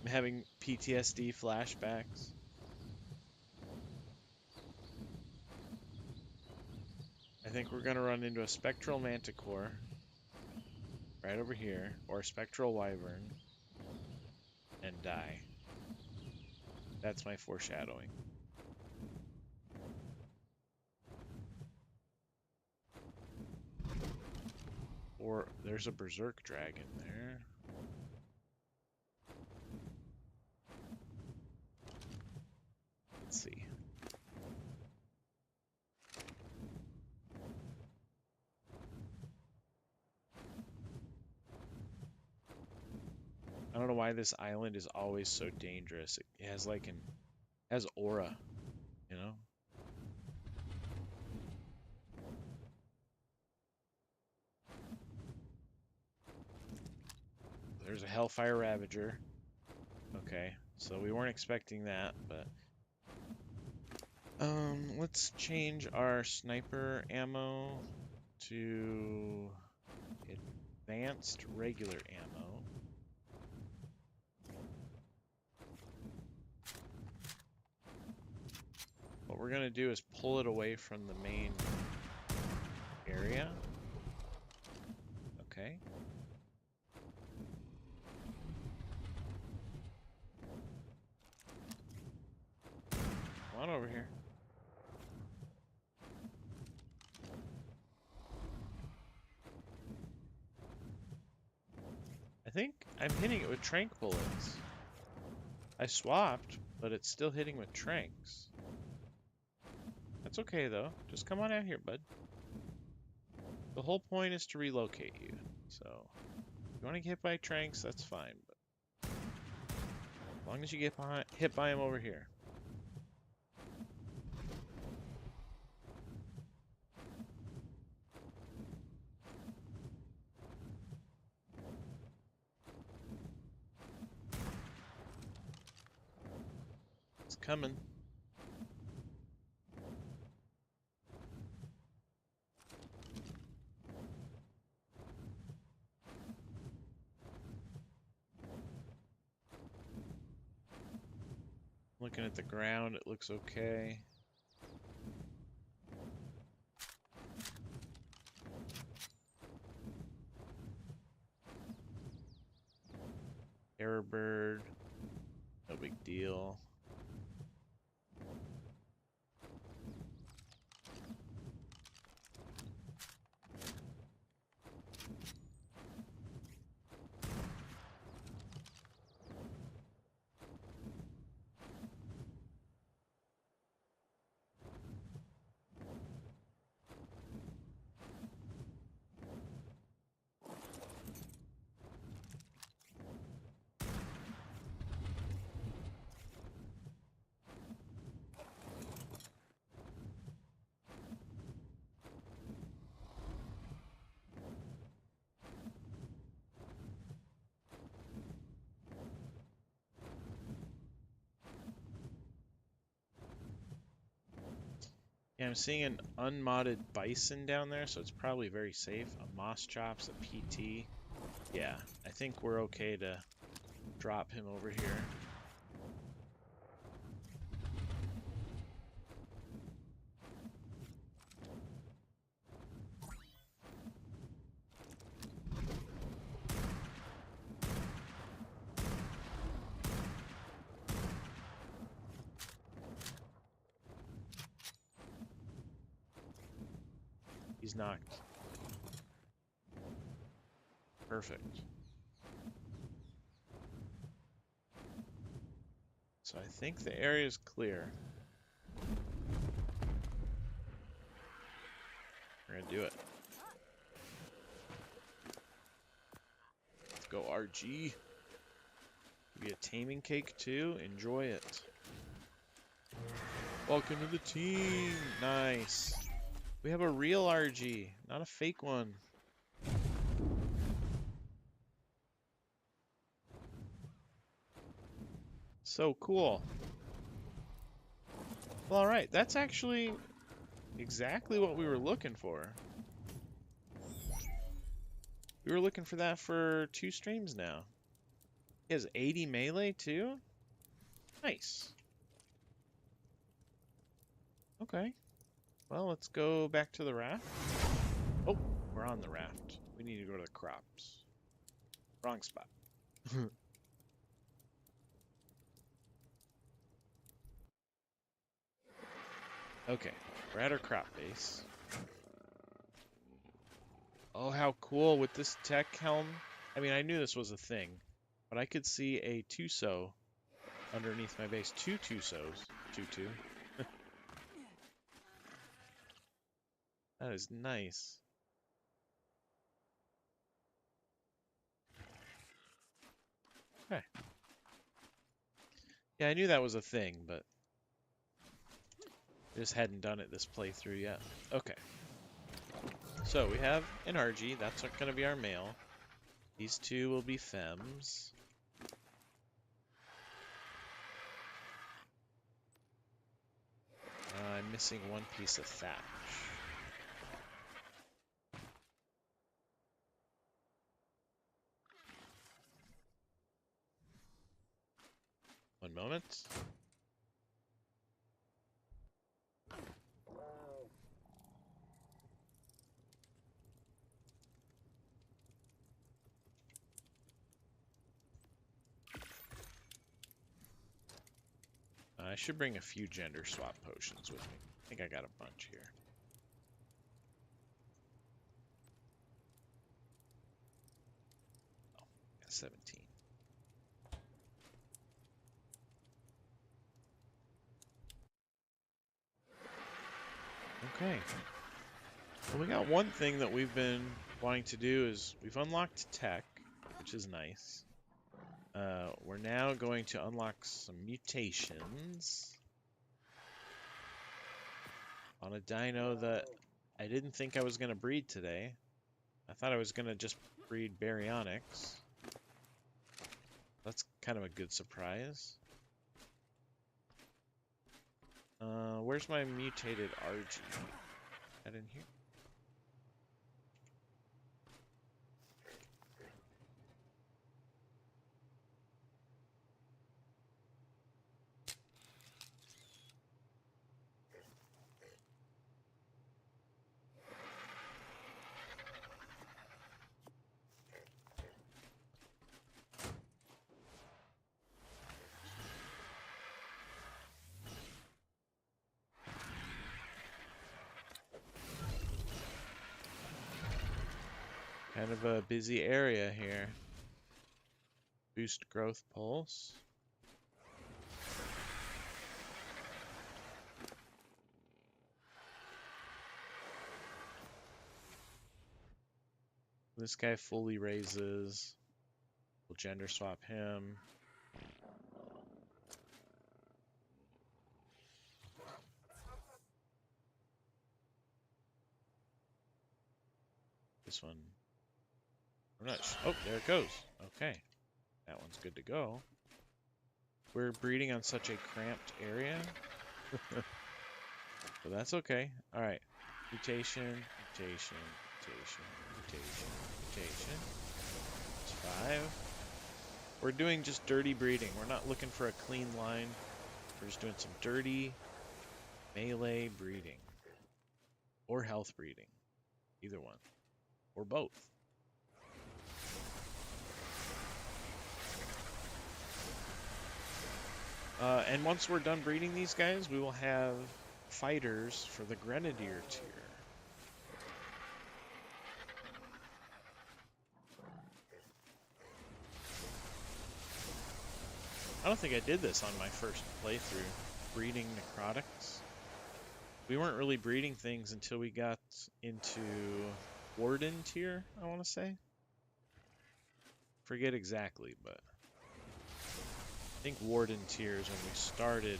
Speaker 1: I'm having PTSD flashbacks. I think we're gonna run into a spectral manticore right over here, or a spectral wyvern, and die. That's my foreshadowing. Or there's a berserk dragon there. Let's see. I don't know why this island is always so dangerous. It has like has aura, you know? There's a Hellfire Ravager. Okay, so we weren't expecting that, but let's change our sniper ammo to advanced regular ammo. What we're gonna do is pull it away from the main area. Okay. Come on over here. I think I'm hitting it with trank bullets. I swapped, but it's still hitting with tranks. That's okay though. Just come on out here, bud. The whole point is to relocate you. So, if you want to get hit by tranks, that's fine. But as long as you get hit by him over here. It's coming. Looking at the ground, it looks okay. Error bird, no big deal. Yeah, I'm seeing an unmodded bison down there, so it's probably very safe. A moss chops, a PT. Yeah, I think we're okay to drop him over here. He's knocked. Perfect. So I think the area is clear. We're gonna do it. Let's go, RG. Be a taming cake too. Enjoy it. Welcome to the team. Nice. We have a real RG, not a fake one. So cool. Well, alright, that's actually exactly what we were looking for. We were looking for that for 2 streams now. He has 80 melee too? Nice. Okay. Well, let's go back to the raft. Oh, we're on the raft. We need to go to the crops. Wrong spot. Okay, we're at our crop base. Oh, how cool with this tech helm. I mean, I knew this was a thing, but I could see a Tuso underneath my base. 2 Tusos. 2-2. That is nice. Okay. Yeah, I knew that was a thing, but I just hadn't done it this playthrough yet. Okay. So we have an RG. That's going to be our male. These 2 will be femmes. I'm missing 1 piece of thatch. One moment. I should bring a few gender swap potions with me. I think I got a bunch here. Oh, got 17. Okay. Well, we got one thing that we've been wanting to do is we've unlocked tech, which is nice. We're now going to unlock some mutations on a dino that I didn't think I was going to breed today. I thought I was going to just breed baryonyx. That's kind of a good surprise. Where's my mutated RG? That in here? Kind of a busy area here. Boost growth pulse. This guy fully raises. We'll gender swap him. This one. I'm not sure. Oh, there it goes. Okay. That one's good to go. We're breeding on such a cramped area. but that's okay. All right. Mutation, mutation, mutation, mutation, mutation. It's 5. We're doing just dirty breeding. We're not looking for a clean line. We're just doing some dirty melee breeding. Or health breeding. Either one. Or both. And once we're done breeding these guys, we will have fighters for the Grenadier tier. I don't think I did this on my first playthrough, breeding Necrotics. We weren't really breeding things until we got into Warden tier, I want to say. Forget exactly, but I think Warden tier is when we started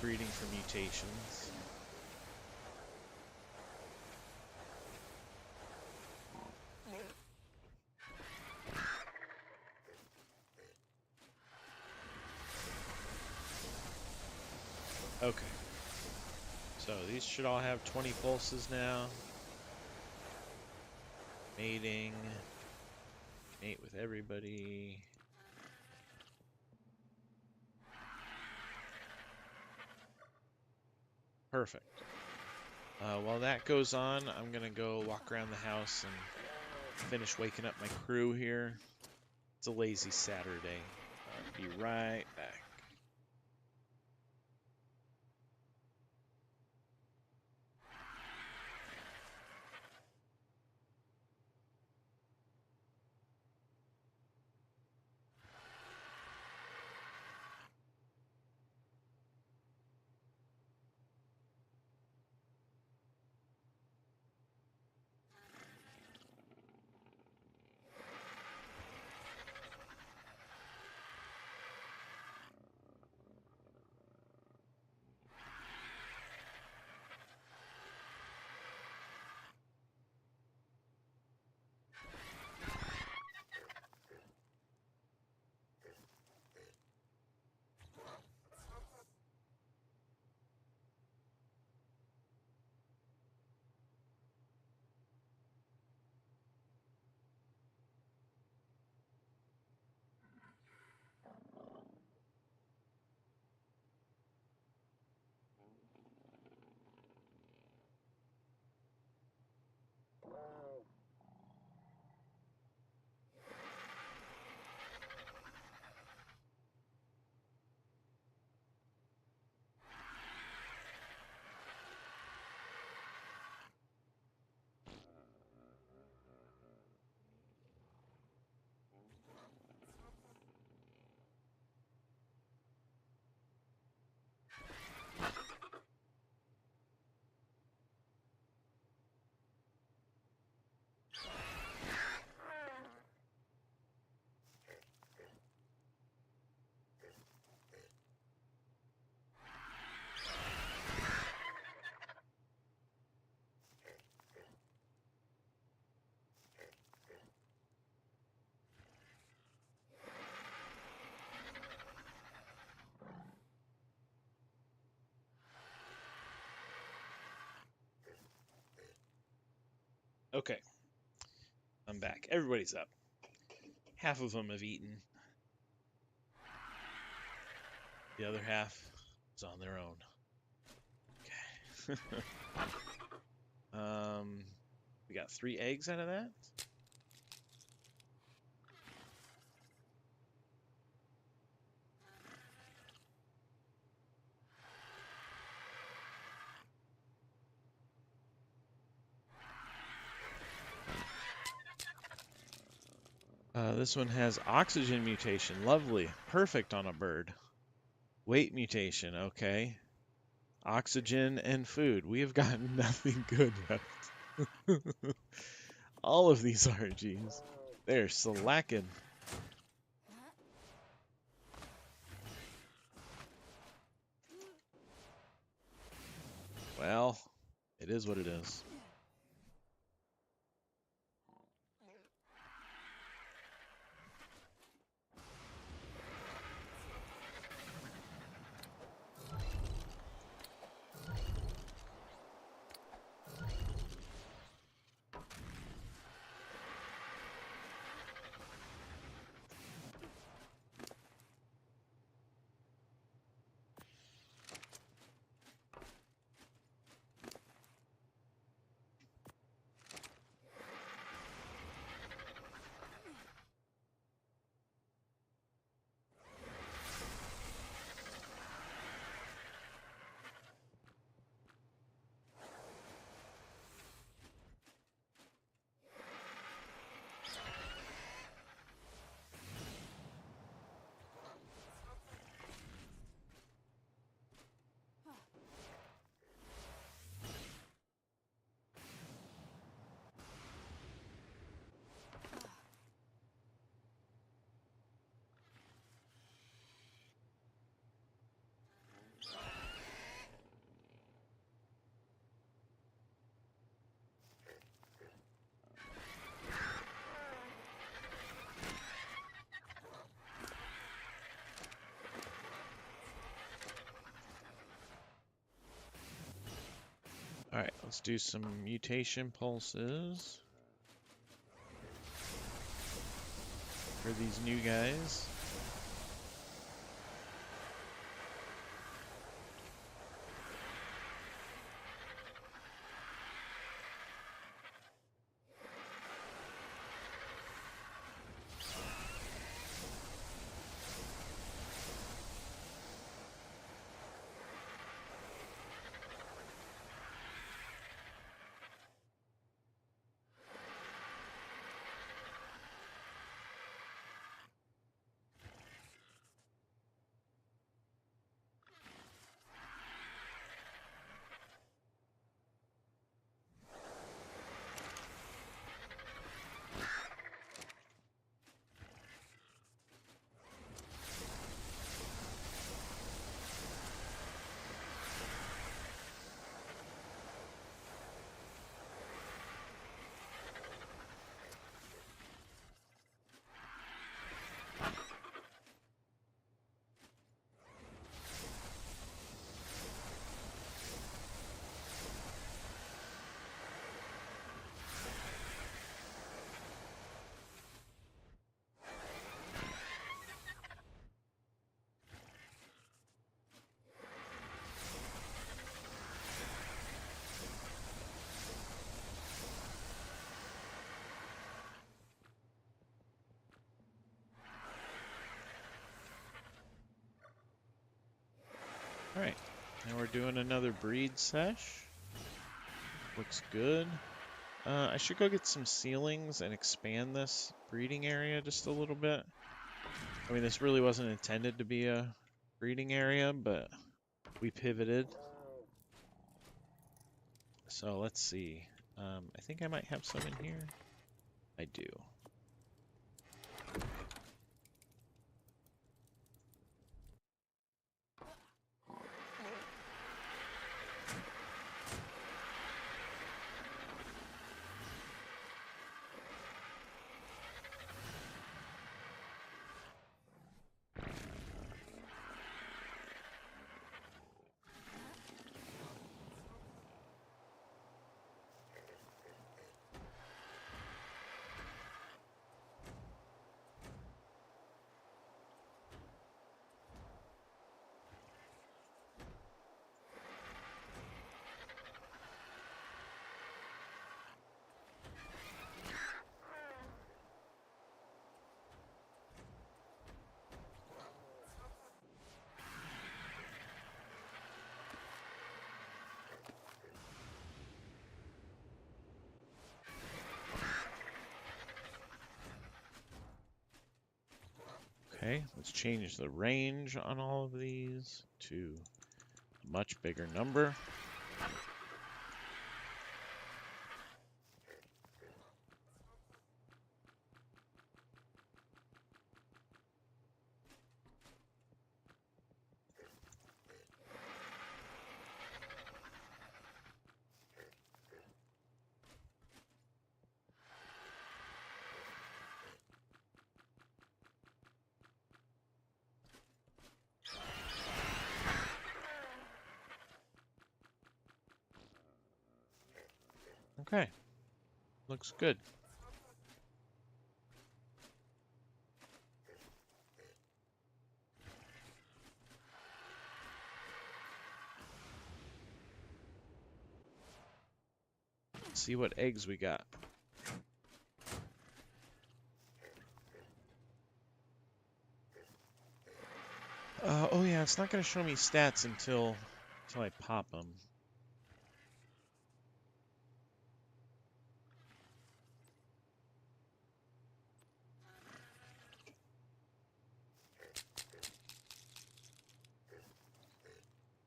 Speaker 1: breeding for mutations. Okay. So these should all have 20 pulses now. Mating. Mate with everybody. Perfect. While that goes on, I'm going to go walk around the house and finish waking up my crew here. It's a lazy Saturday. I'll be right back. Okay, I'm back. Everybody's up. Half of them have eaten. The other half is on their own. Okay. We got 3 eggs out of that. This one has oxygen mutation. Lovely. Perfect on a bird. Weight mutation. Okay. Oxygen and food. We have gotten nothing good yet. All of these RGs. They're slacking. Well, it is what it is. Alright, let's do some mutation pulses for these new guys. Alright, now we're doing another breed sesh. Looks good. I should go get some ceilings and expand this breeding area just a little bit. I mean, this really wasn't intended to be a breeding area, but we pivoted. So let's see. I think I might have some in here. I do. Okay, let's change the range on all of these to a much bigger number. Okay, looks good. Let's see what eggs we got. Oh yeah, it's not going to show me stats until I pop them.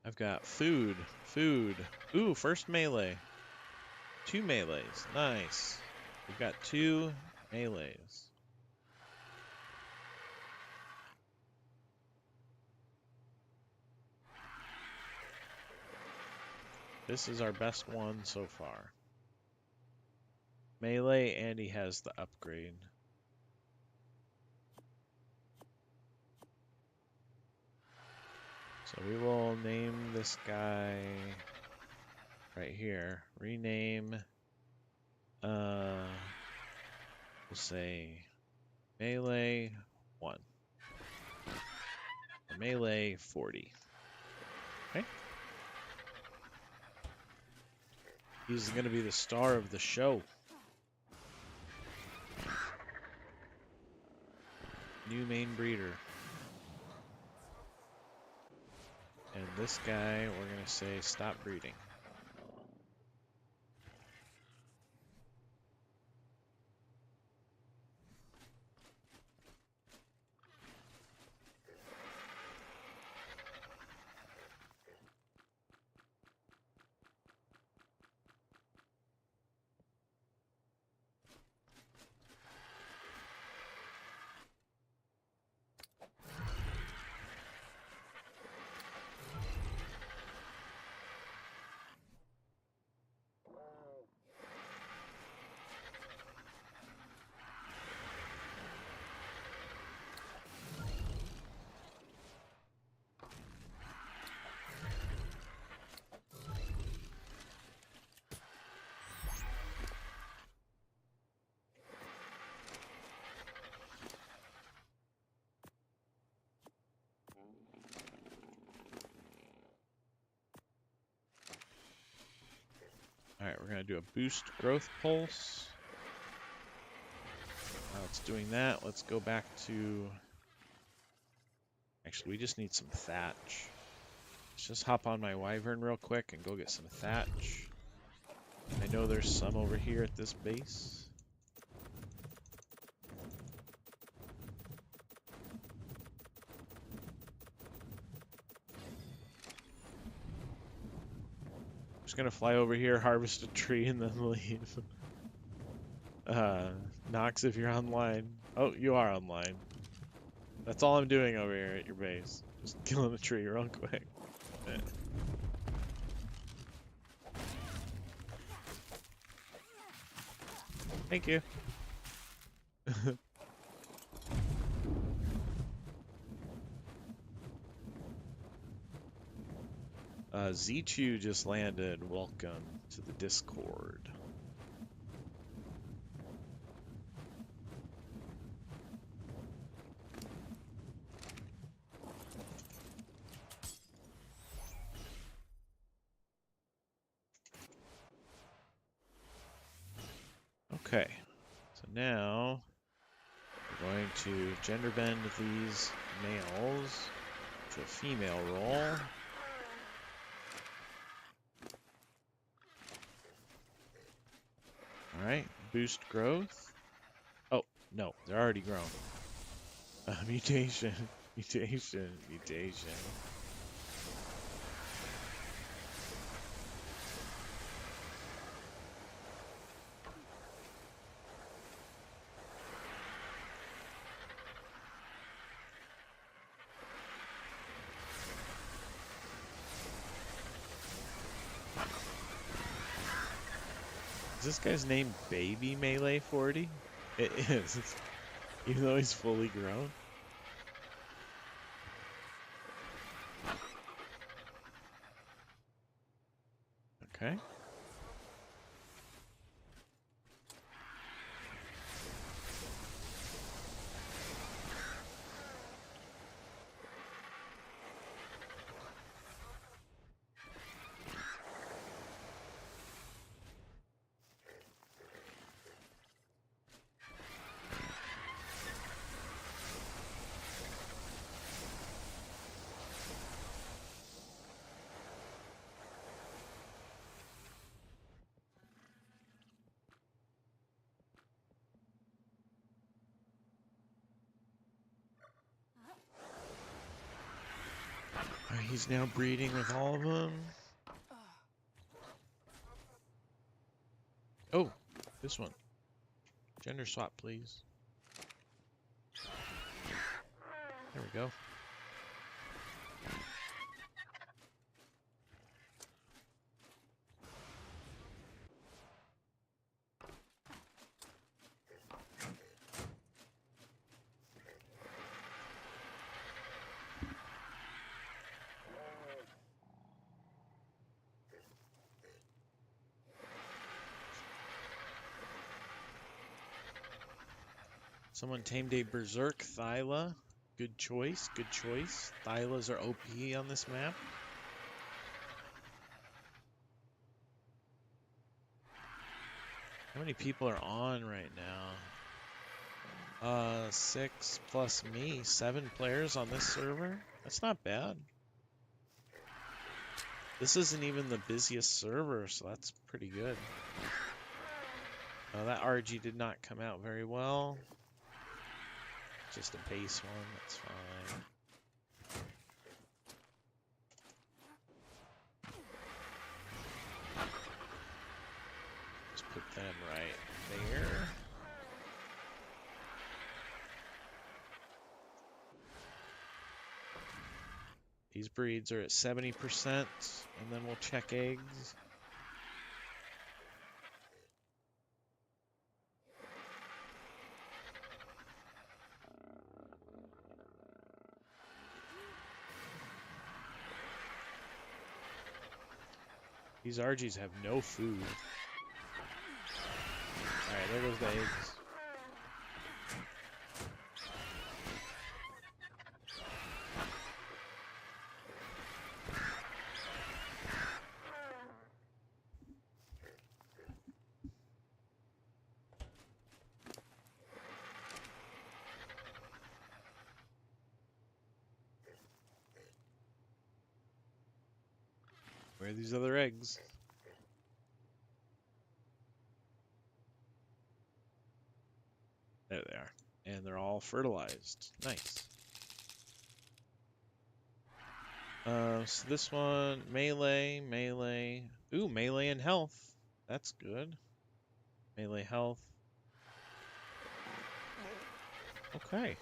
Speaker 1: I've got food. Ooh, first melee. 2 melees. Nice. We've got 2 melees. This is our best one so far. Melee, and he has the upgrade. So we will name this guy, right here. Rename. We'll say melee 1. Or melee 40. Okay. He's going to be the star of the show. New main breeder. And this guy, we're going to say stop breeding. Alright, we're going to do a boost growth pulse. While it's doing that, let's go back to... Actually, we just need some thatch. Let's just hop on my wyvern real quick and go get some thatch. I know there's some over here at this base. Just gonna fly over here, harvest a tree, and then leave. Nox, if you're online. Oh, you are online. That's all I'm doing over here at your base. Just killing the tree real quick. Thank you. Z2 just landed. Welcome to the Discord. Okay, so now we're going to gender bend these males to a female role. Alright, boost growth. Oh, no, they're already grown. Mutation, mutation, mutation. Is this guy's name Baby Melee 40? It is, even though he's fully grown. Okay. He's now breeding with all of them. Oh, this one. Gender swap, please. There we go. Someone tamed a berserk Thyla. Good choice, good choice. Thylas are OP on this map. How many people are on right now? 6 plus me. 7 players on this server? That's not bad. This isn't even the busiest server, so that's pretty good. That RG did not come out very well. Just a base one, that's fine. Just put them right there. These breeds are at 70%, and then we'll check eggs. These RGs have no food. Alright, there goes the eggs. Where are these other eggs? There they are. And they're all fertilized. Nice. So this one, melee, melee. Ooh, melee and health. That's good. Melee health. Okay.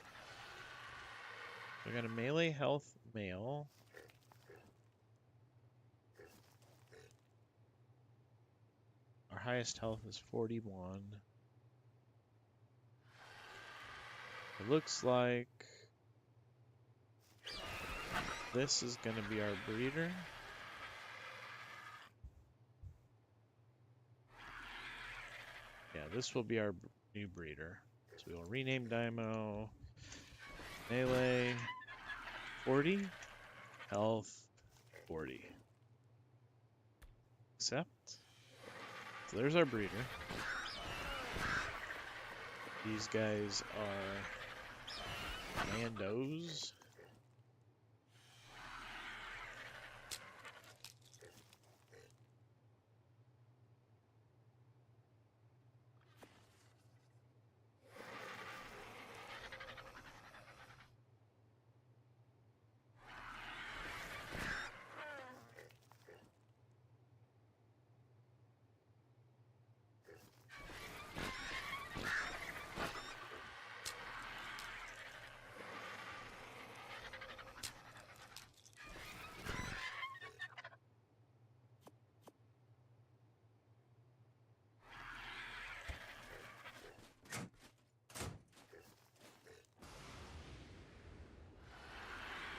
Speaker 1: We got a melee health male. Our highest health is 41. It looks like this is going to be our breeder. Yeah, this will be our new breeder. So we'll rename Daimo. Melee 40. Health 40. Accept. So there's our breeder. These guys are Mandos.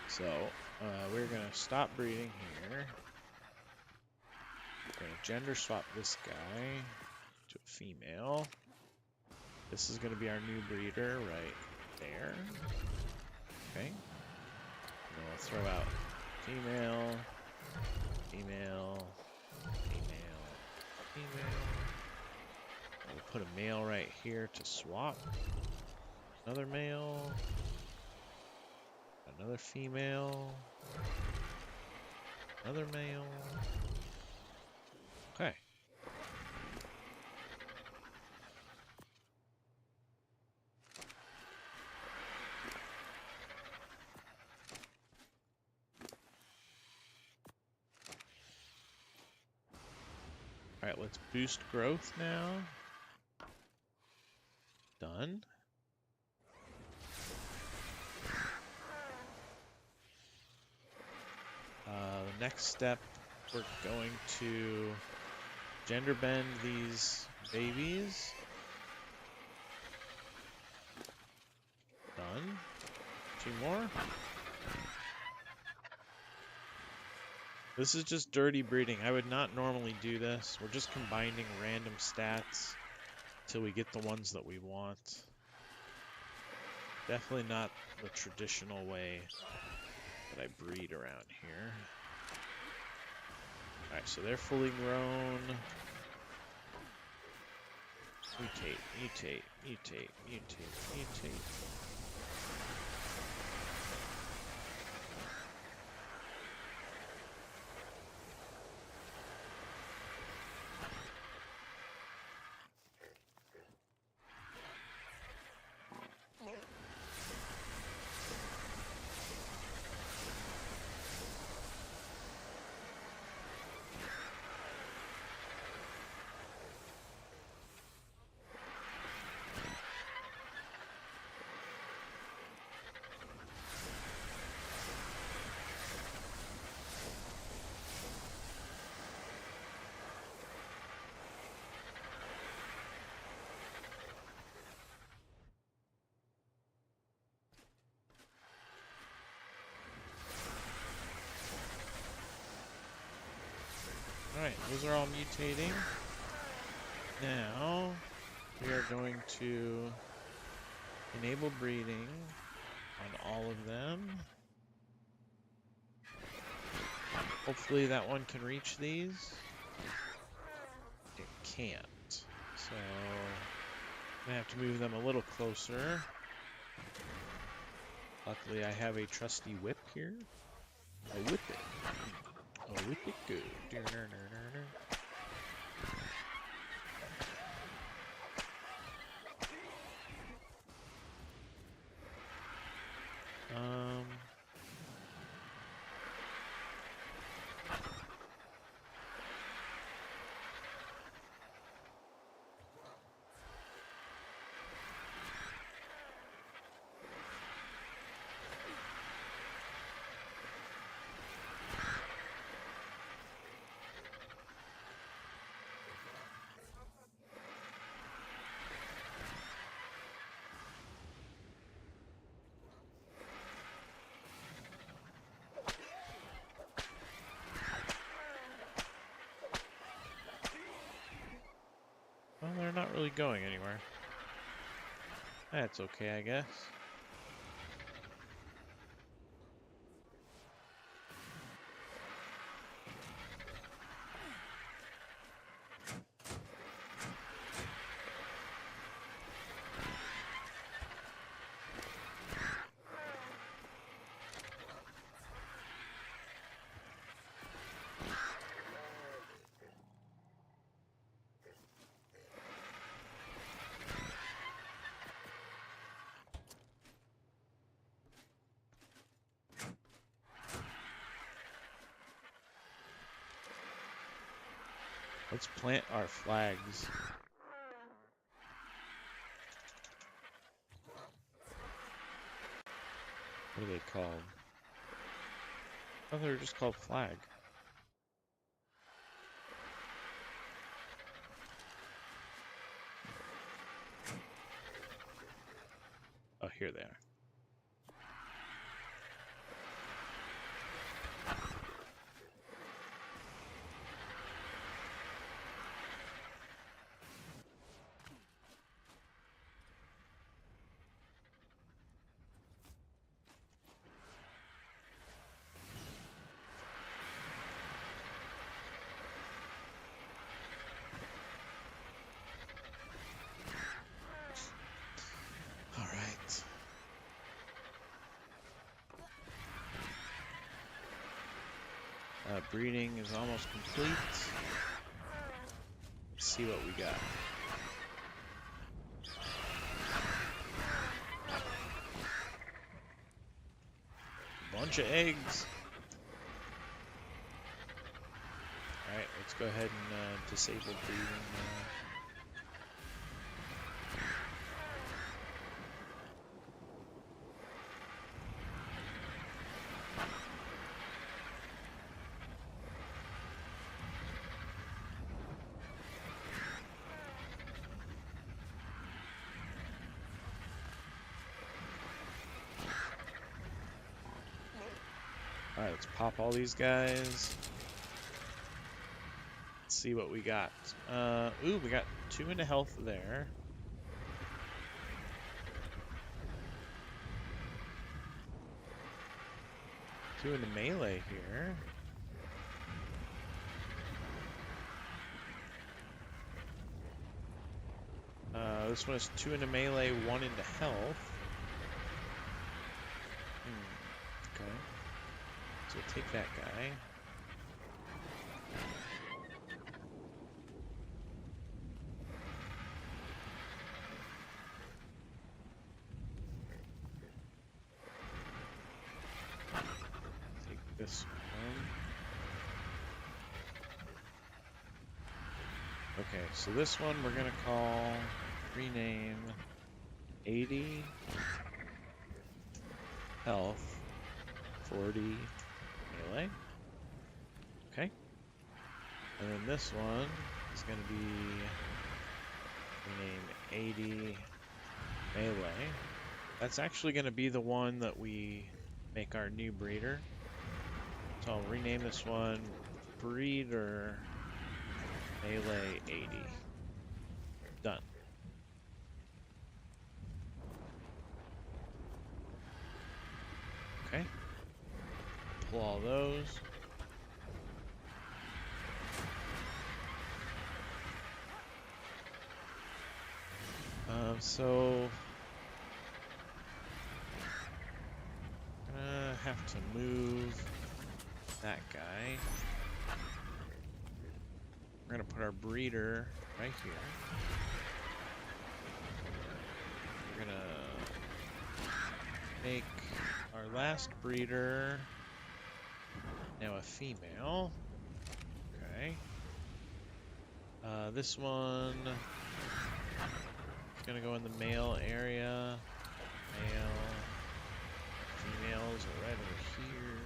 Speaker 1: So, we're going to stop breeding here. We're going to gender swap this guy to a female. This is going to be our new breeder right there. Okay. And then we'll throw out female, female, female, female. We'll put a male right here to swap. Another male. Another female. Another male. Okay. Alright, let's boost growth now. Done. The next step, we're going to gender bend these babies. Done. 2 more. This is just dirty breeding. I would not normally do this. We're just combining random stats till we get the ones that we want. Definitely not the traditional way that I breed around here. Alright, so they're fully grown. Mutate, mutate, mutate, mutate, mutate. Alright, those are all mutating. Now, we are going to enable breeding on all of them. Hopefully that one can reach these. It can't. So, I'm gonna have to move them a little closer. Luckily, I have a trusty whip here. I whip it. I whip it good. Well, they're not really going anywhere. That's okay, I guess. Let's plant our flags. What are they called? I thought they were just called flag. Oh, here they are. Breeding is almost complete. Let's see what we got. Bunch of eggs. Alright, let's go ahead and disable breeding now. Alright, let's pop all these guys. Let's see what we got. Ooh, we got 2 into health there. 2 into melee here. This one is 2 into melee, 1 into health. Okay. So we'll take that guy. Take this one. Okay, so this one we're gonna call, rename 80 health, 40 melee. Okay. And then this one is gonna be rename 80 melee. That's actually gonna be the one that we make our new breeder. So I'll rename this one breeder melee 80. Done. Okay. Pull all those. So gonna have to move that guy. We're gonna put our breeder right here. We're gonna make our last breeder now a female. Okay. This one is gonna go in the male area. Male. Females are right over here.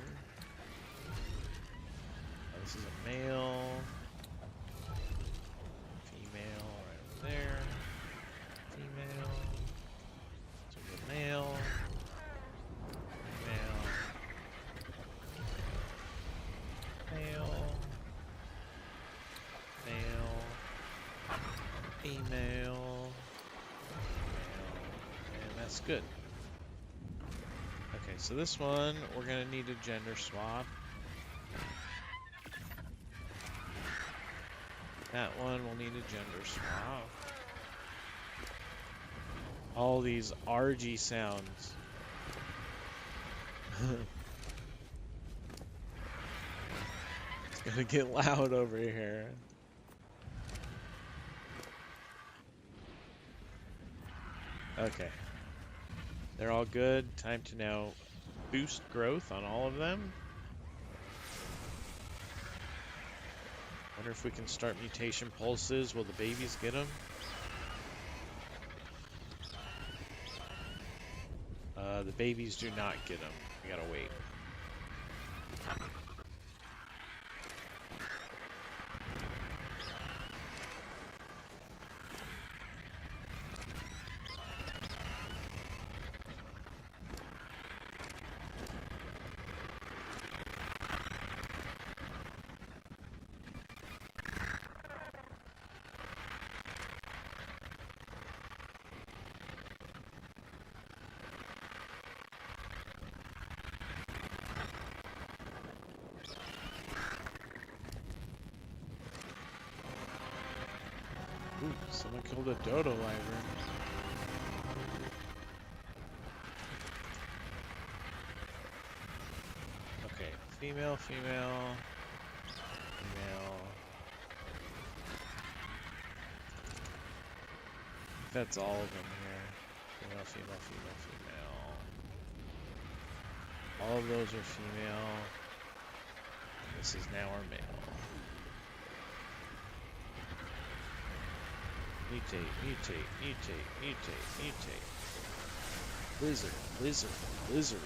Speaker 1: This is a male. Female right over there. Female. So the male. Male. Male. Male. Female. Male. And that's good. Okay, so this one, we're gonna need a gender swap. That one will need a gender swap. All these RG sounds. It's gonna get loud over here. Okay. They're all good. Time to now boost growth on all of them. Wonder if we can start mutation pulses. Will the babies get them? The babies do not get them. We gotta wait. Ooh, someone killed a dodo wyvern. Okay, female, female, female. That's all of them here. Female, female, female, female. All of those are female. This is now our male. Mutate, mutate, mutate, mutate, mutate. Blizzard, blizzard, blizzard.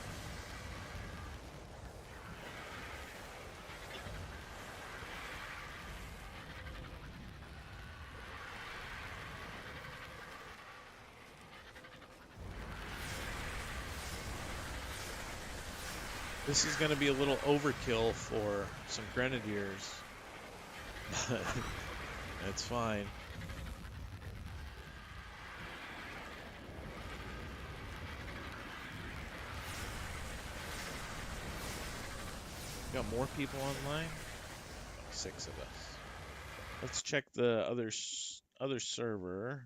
Speaker 1: This is going to be a little overkill for some grenadiers, but that's fine. Got more people online? 6 of us. Let's check the other server.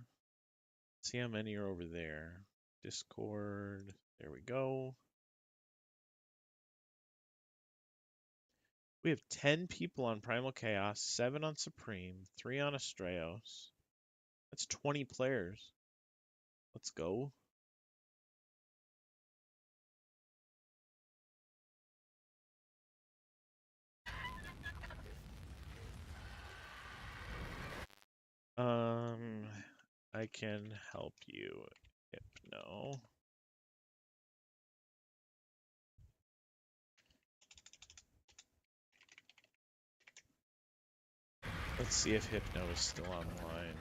Speaker 1: See how many are over there. Discord. There we go. We have 10 people on Primal Chaos, 7 on Supreme, 3 on Astraeos. That's 20 players. Let's go. I can help you, Hypno. Let's see if Hypno is still online.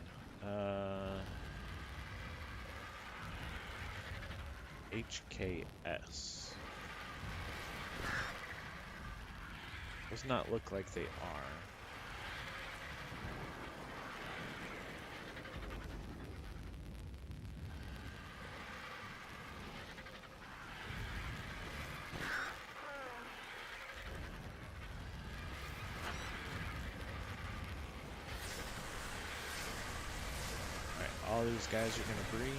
Speaker 1: HKS. Does not look like they are. Alright, all these guys are gonna breed.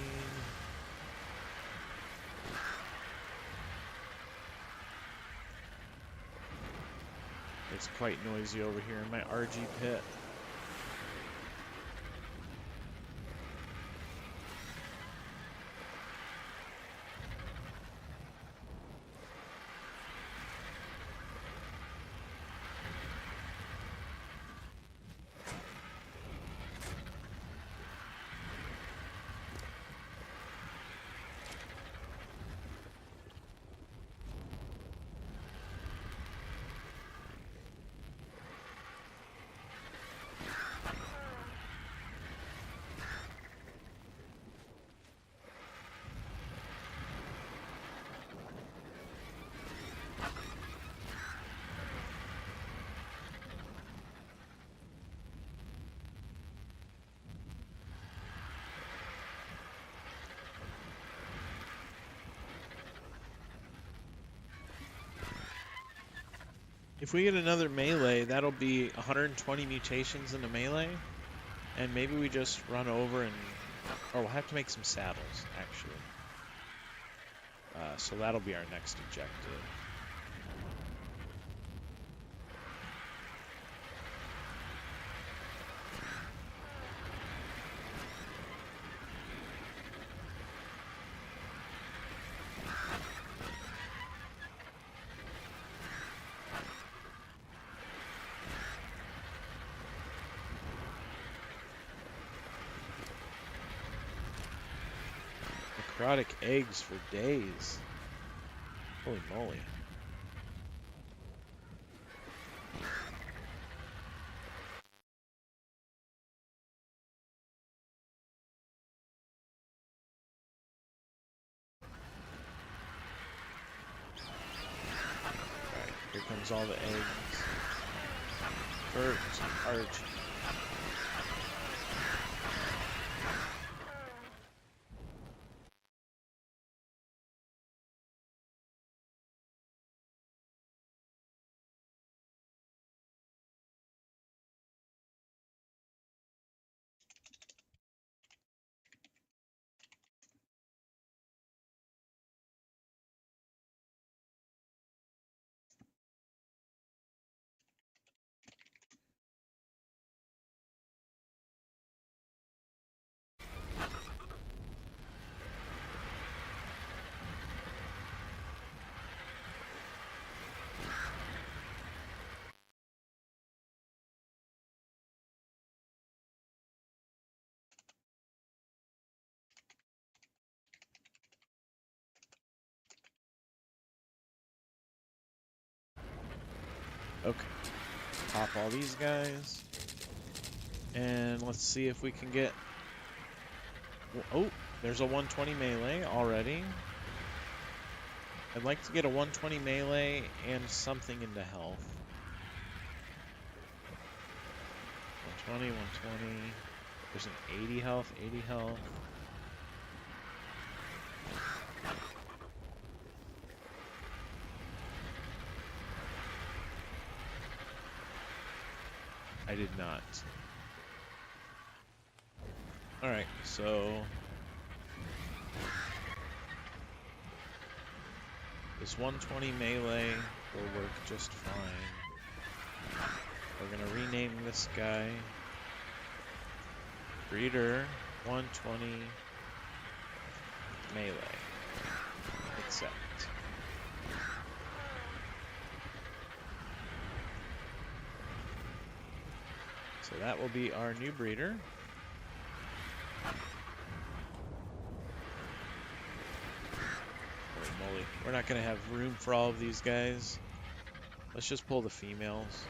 Speaker 1: It's quite noisy over here in my RG pit. If we get another melee, that'll be 120 mutations into melee. And maybe we just run over and... Or we'll have to make some saddles, actually. So that'll be our next objective. Necrotic eggs for days. Holy moly. Alright, here comes all the eggs. Bert, Arch. Okay. Pop all these guys. And let's see if we can get... Oh, there's a 120 melee already. I'd like to get a 120 melee and something into health. 120, 120. There's an 80 health, 80 health. I did not. Alright, so this 120 melee will work just fine. We're gonna rename this guy Breeder 120 melee. Accept. So that will be our new breeder. Holy moly. We're not going to have room for all of these guys. Let's just pull the females.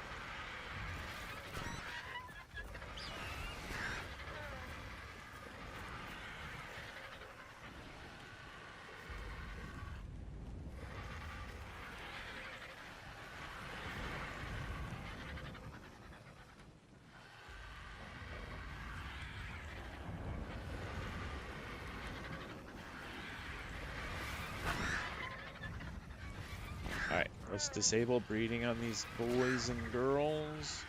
Speaker 1: Alright, let's disable breeding on these boys and girls.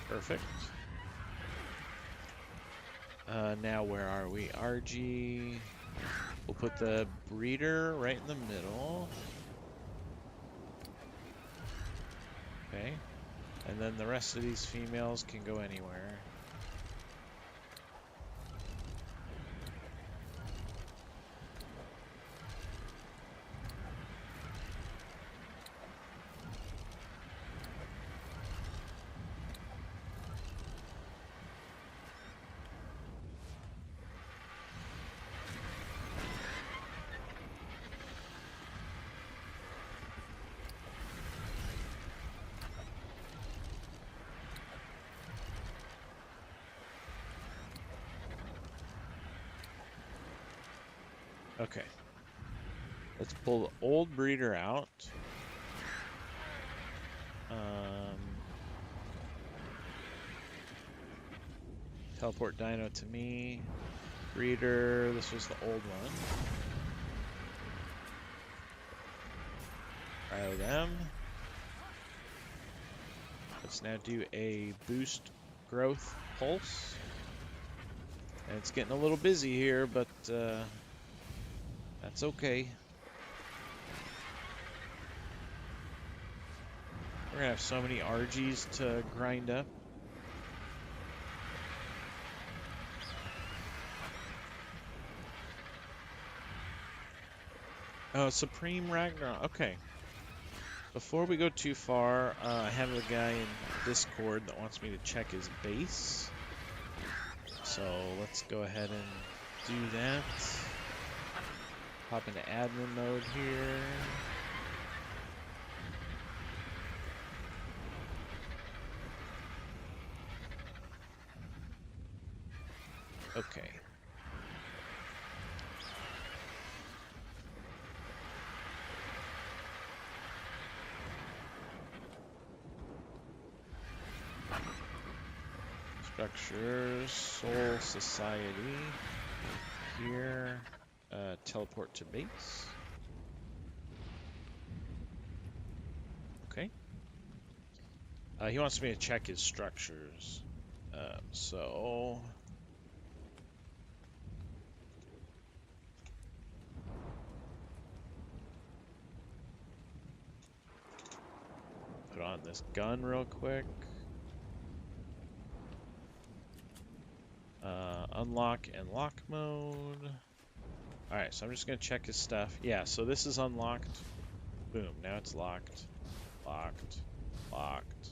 Speaker 1: Perfect. Now where are we? RG. We'll put the breeder right in the middle. Okay. And then the rest of these females can go anywhere. Okay. Let's pull the old breeder out. Teleport Dino to me. Breeder, this was the old one. Cryo them. Let's now do a boost growth pulse. And it's getting a little busy here, but that's okay. We're gonna have so many RGs to grind up. Oh, Supreme Ragnarok. Okay. Before we go too far, I have a guy in Discord that wants me to check his base. So let's go ahead and do that. Hop into admin mode here. Okay. Structures, Soul Society. Here, teleport to base. Okay. He wants me to check his structures. So put on this gun real quick. Unlock and lock mode. Alright, so I'm just going to check his stuff. Yeah, so this is unlocked. Boom, now it's locked. Locked. Locked.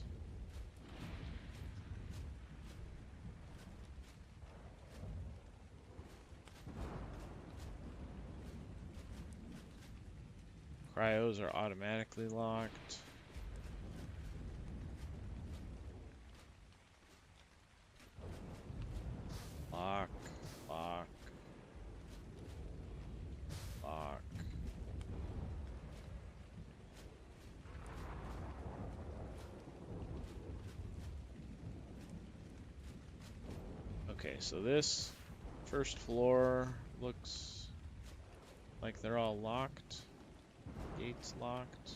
Speaker 1: Cryos are automatically locked. Lock. Lock. Lock. Okay, so this first floor looks like they're all locked. Gates locked.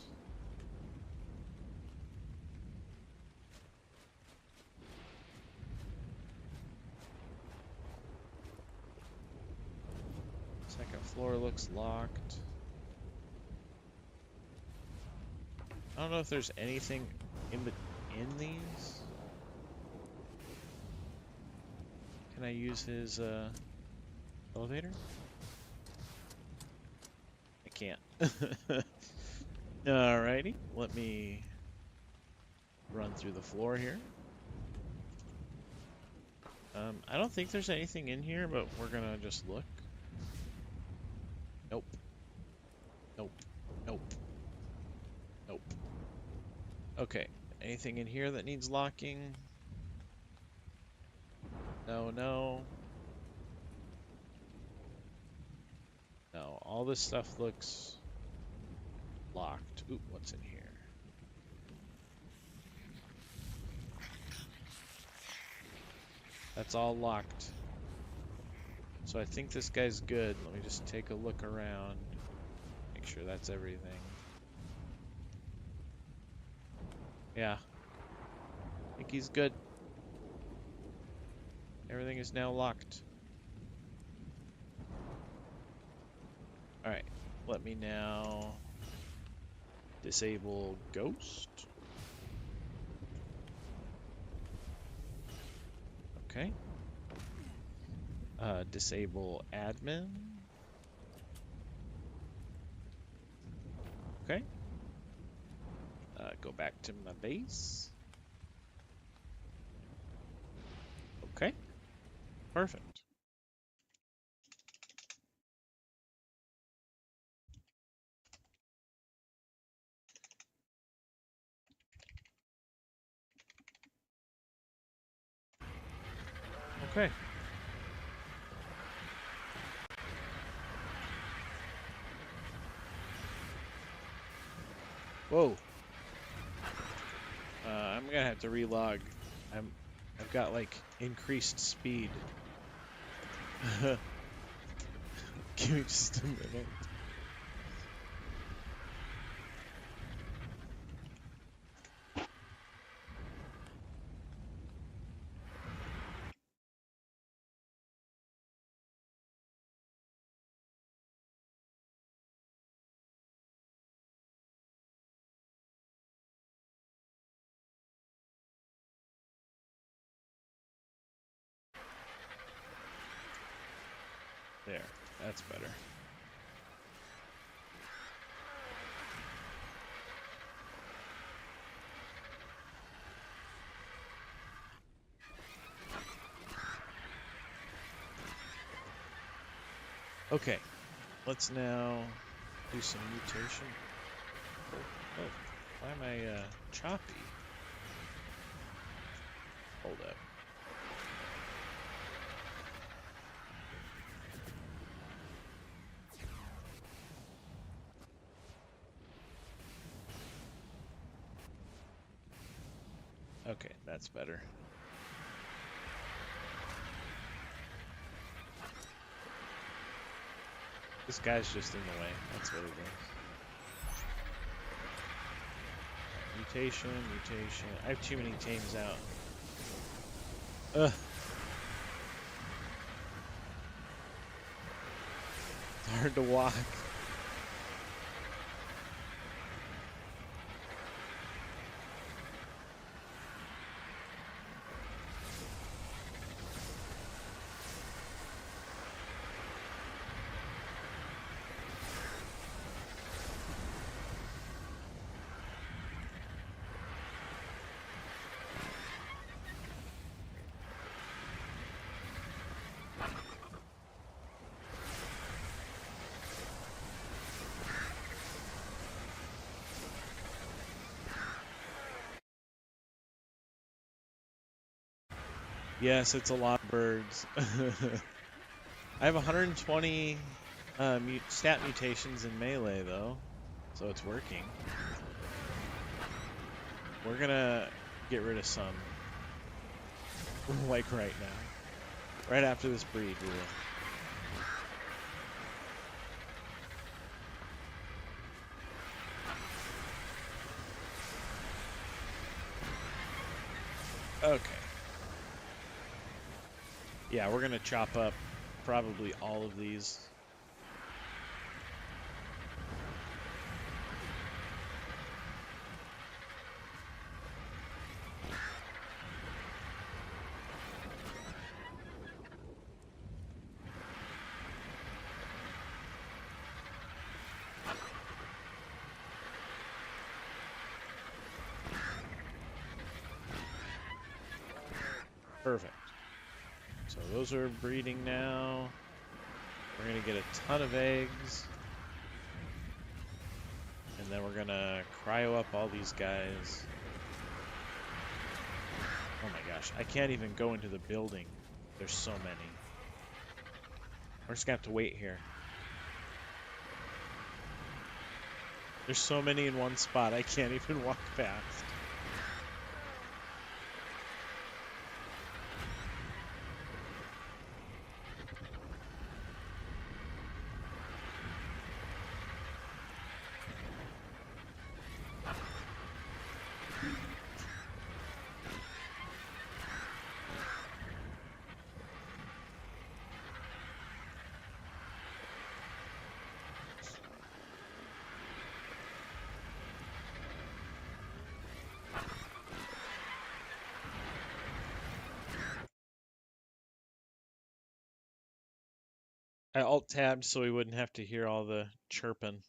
Speaker 1: Second floor looks locked. I don't know if there's anything in these. Can I use his elevator? I can't. Alrighty, let me run through the floor here. I don't think there's anything in here, but we're gonna just look. Nope. Nope. Nope. Nope. Okay. Anything in here that needs locking? No, no. No, all this stuff looks locked. Ooh, what's in here? That's all locked. So I think this guy's good. Let me just take a look around. Make sure that's everything. Yeah. I think he's good. Everything is now locked. Alright. Let me now disable ghost. Okay. Disable admin. Okay. Go back to my base. Okay. Perfect. Okay. Whoa. I'm gonna have to relog. I've got like increased speed. Give me just a minute. There, that's better. Okay, let's now do some mutation. Oh, why am I choppy? Hold up. Okay, that's better. This guy's just in the way. That's what it is. Mutation, mutation. I have too many tames out. Ugh. It's hard to walk. Yes, it's a lot of birds. I have 120 stat mutations in melee, though, so it's working. We're gonna get rid of some, like right now. Right after this breed, we will. Okay. Yeah, we're gonna chop up probably all of these. Perfect. So those are breeding now. We're gonna get a ton of eggs. And then we're gonna cryo up all these guys. Oh my gosh, I can't even go into the building. There's so many. We're just gonna have to wait here. There's so many in one spot, I can't even walk past. I alt-tabbed so we wouldn't have to hear all the chirping.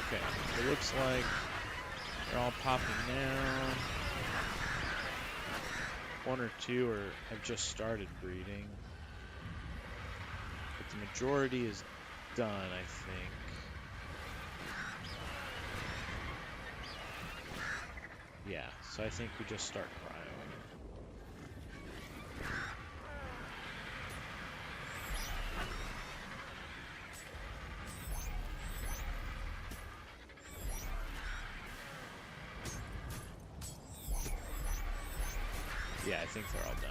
Speaker 1: Okay, it looks like they're all popping now. One or two have just started breeding. But the majority is done, I think. Yeah, so I think we just start cryoing. Yeah, I think they're all done.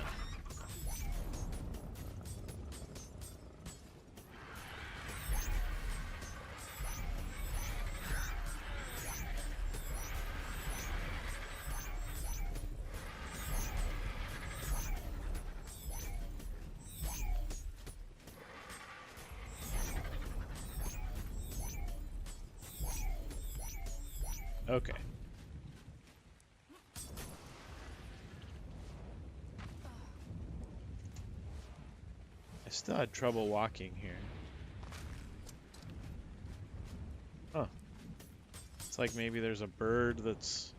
Speaker 1: Okay. I still had trouble walking here. Huh. It's like maybe there's a bird that's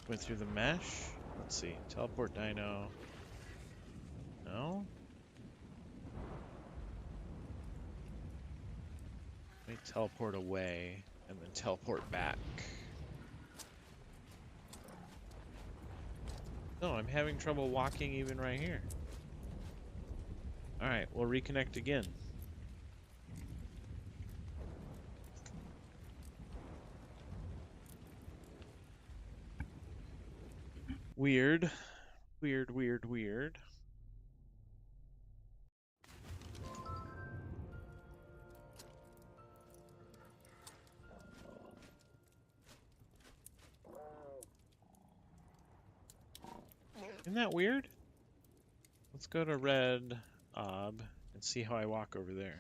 Speaker 1: went through the mesh. Let's see. Teleport dino. No? Let me teleport away and then teleport back. No, I'm having trouble walking even right here. Alright, we'll reconnect again. Weird. Weird, weird, weird. Isn't that weird? Let's go to red ob and see how I walk over there.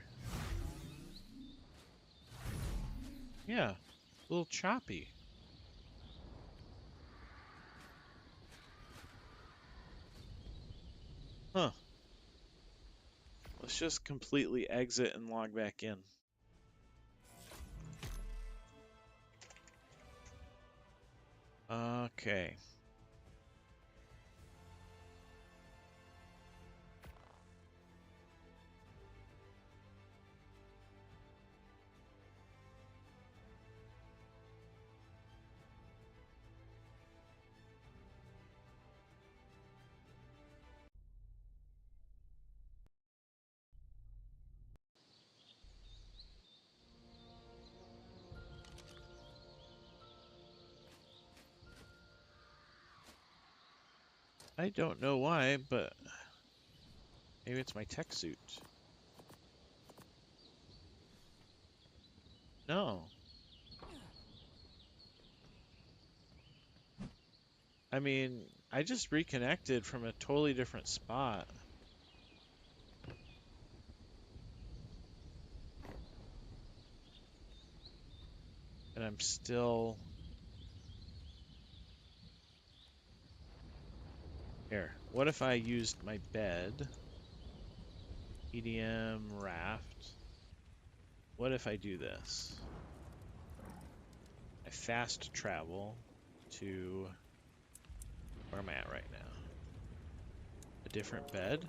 Speaker 1: Yeah, a little choppy. Huh. Let's just completely exit and log back in. Okay. I don't know why, but maybe it's my tech suit. No. I mean, I just reconnected from a totally different spot. And I'm still... Here, what if I used my bed? EDM raft. What if I do this? I fast travel to... Where am I at right now? A different bed.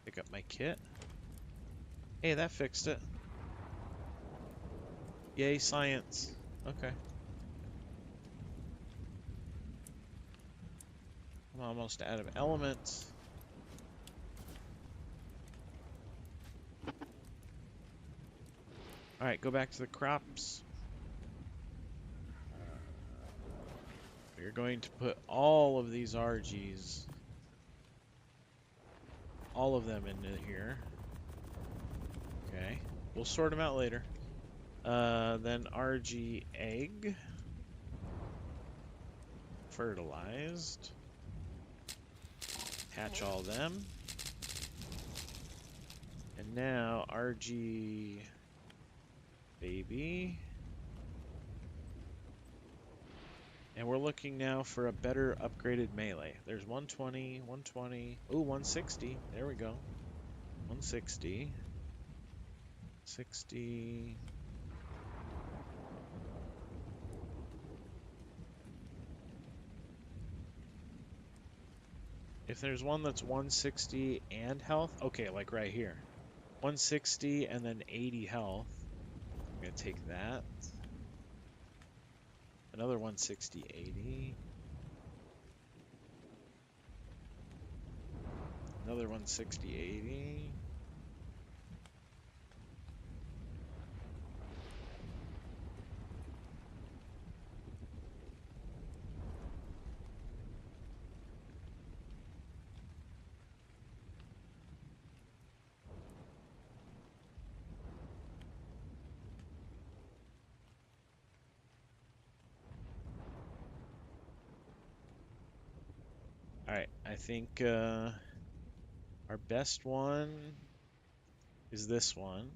Speaker 1: Pick up my kit. Hey, that fixed it. Yay, science. Okay. I'm almost out of elements. Alright, go back to the crops. We're going to put all of these RGs, all of them into here. Okay. We'll sort them out later. Then RG egg. Fertilized. Hatch all them. And now RG baby. And we're looking now for a better upgraded melee. There's 120, 120. Ooh, 160. There we go. 160. 60. If there's one that's 160 and health, okay, like right here. 160 and then 80 health. I'm gonna take that. Another 160, 80. Another 160, 80. Alright, I think our best one is this one.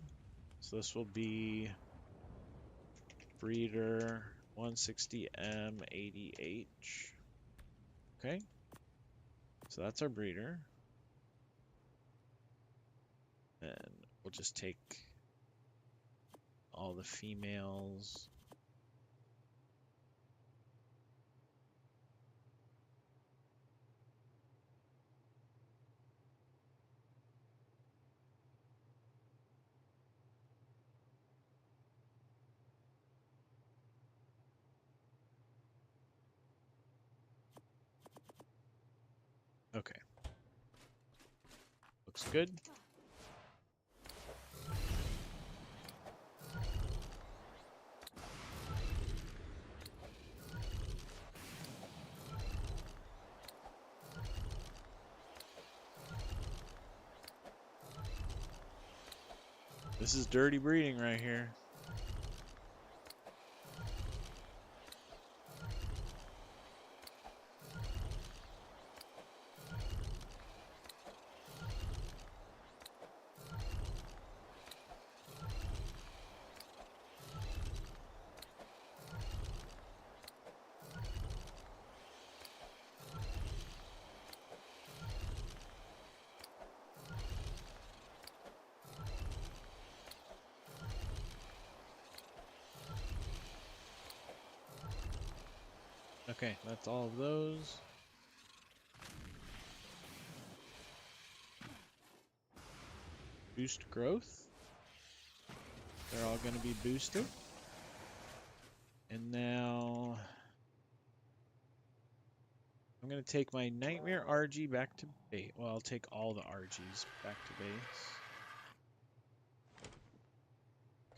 Speaker 1: So this will be breeder 160M 80H. Okay, so that's our breeder. And we'll just take all the females. Okay. Looks good. This is dirty breeding right here. Okay, that's all of those. Boost growth. They're all going to be boosted. And now I'm going to take my Nightmare RG back to base. Well, I'll take all the RGs back to base.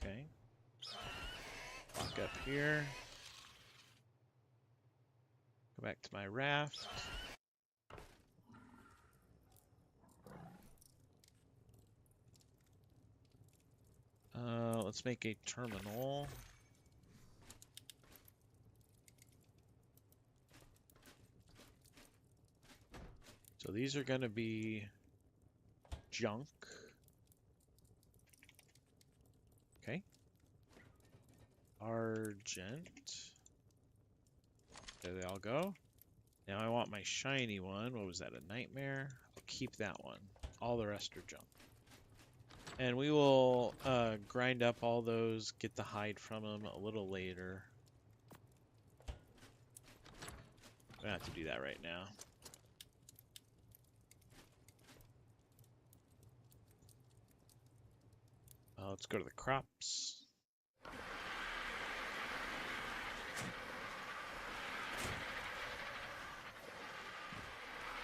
Speaker 1: Okay. Walk up here. Go back to my raft. Let's make a terminal. So these are going to be junk. Okay. Argent. There they all go. Now I want my shiny one. What was that, a nightmare? I'll keep that one. All the rest are junk. And we will grind up all those, get the hide from them a little later. I don't have to do that right now. Let's go to the crops.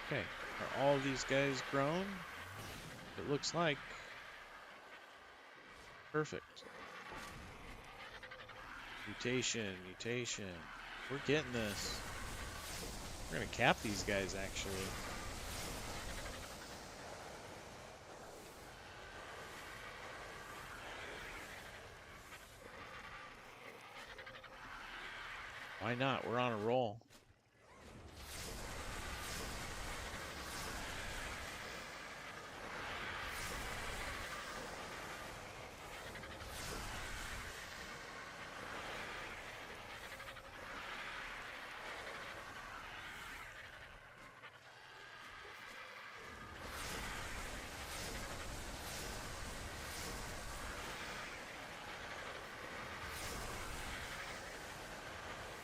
Speaker 1: Okay, are all these guys grown? It looks like. Perfect. Mutation, mutation. We're getting this. We're gonna cap these guys, actually. Why not? We're on a roll.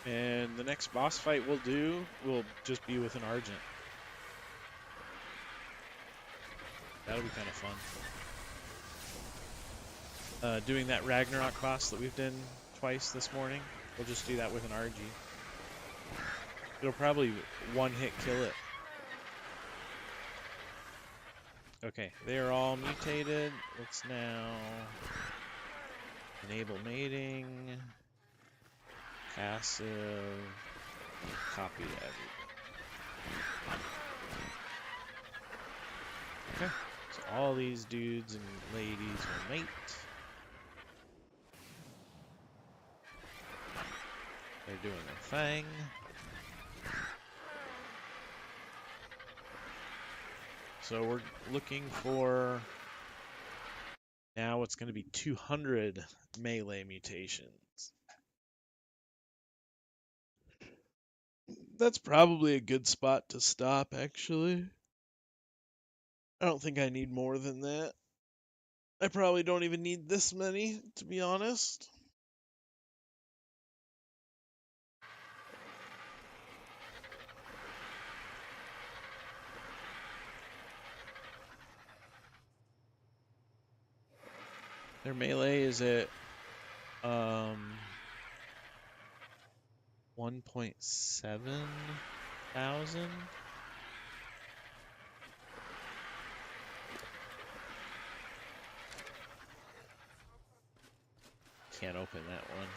Speaker 1: And the next boss fight we'll do will just be with an Argent. That'll be kind of fun. Doing that Ragnarok boss that we've done twice this morning, we'll just do that with an RG. It'll probably one-hit kill it. Okay, they are all mutated. Let's now enable mating. Passive. Copy to everything. Okay, so all these dudes and ladies will mate. They're doing their thing. So we're looking for now it's going to be 200 melee mutations. That's probably a good spot to stop, actually. I don't think I need more than that. I probably don't even need this many, to be honest. Their melee is at 1.7 thousand. Can't open that one.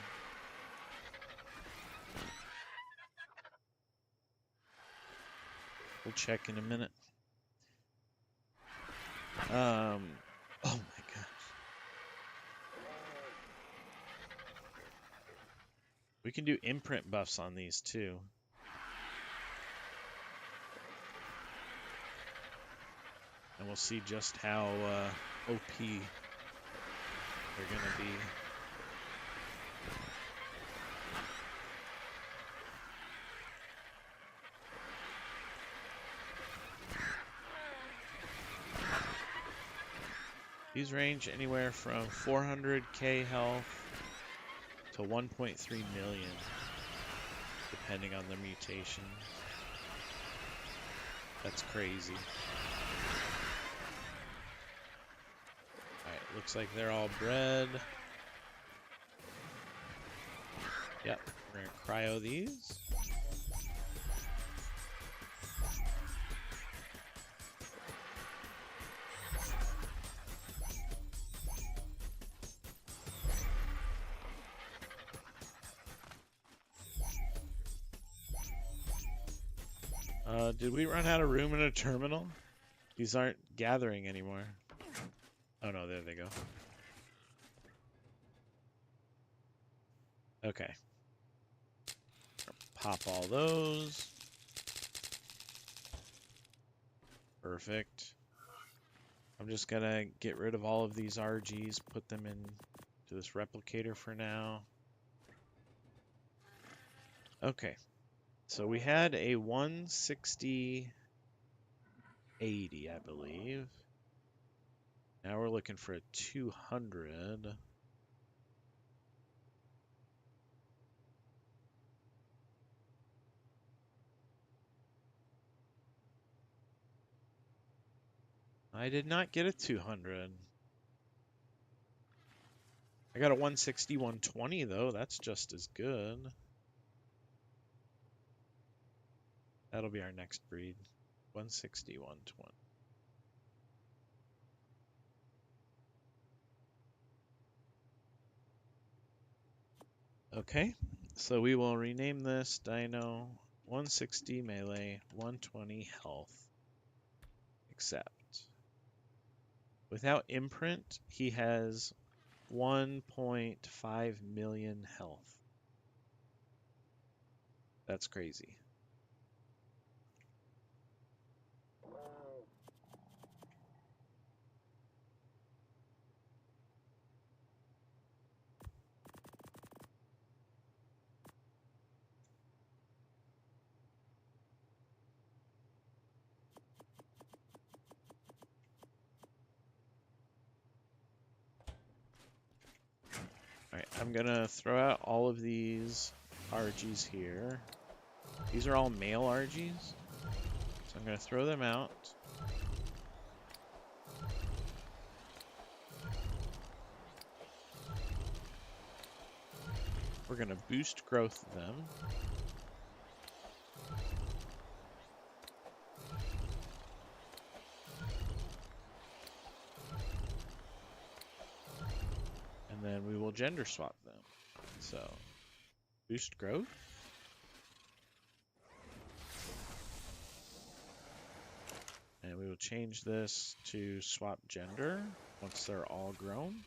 Speaker 1: We'll check in a minute. Oh my gosh. We can do imprint buffs on these too. And we'll see just how OP they're gonna be. These range anywhere from 400k health to 1.3 million, depending on their mutation. That's crazy. Alright, looks like they're all bred. Yep, we're gonna cryo these. Did we run out of room in a terminal? These aren't gathering anymore. Oh no, there they go. Okay. Pop all those. Perfect. I'm just gonna get rid of all of these RGs, put them into this replicator for now. Okay. So we had a 160 80, I believe. Now we're looking for a 200. I did not get a 200. I got a 160, 120 though. That's just as good. That'll be our next breed. 160, 120. Okay, so we will rename this Dino 160 melee, 120 health. Accept. Without imprint, he has 1.5 million health. That's crazy. Alright, I'm gonna throw out all of these RGs here. These are all male RGs. So I'm gonna throw them out. We're gonna boost growth of them. And then we will gender swap them. So, boost growth. And we will change this to swap gender once they're all grown.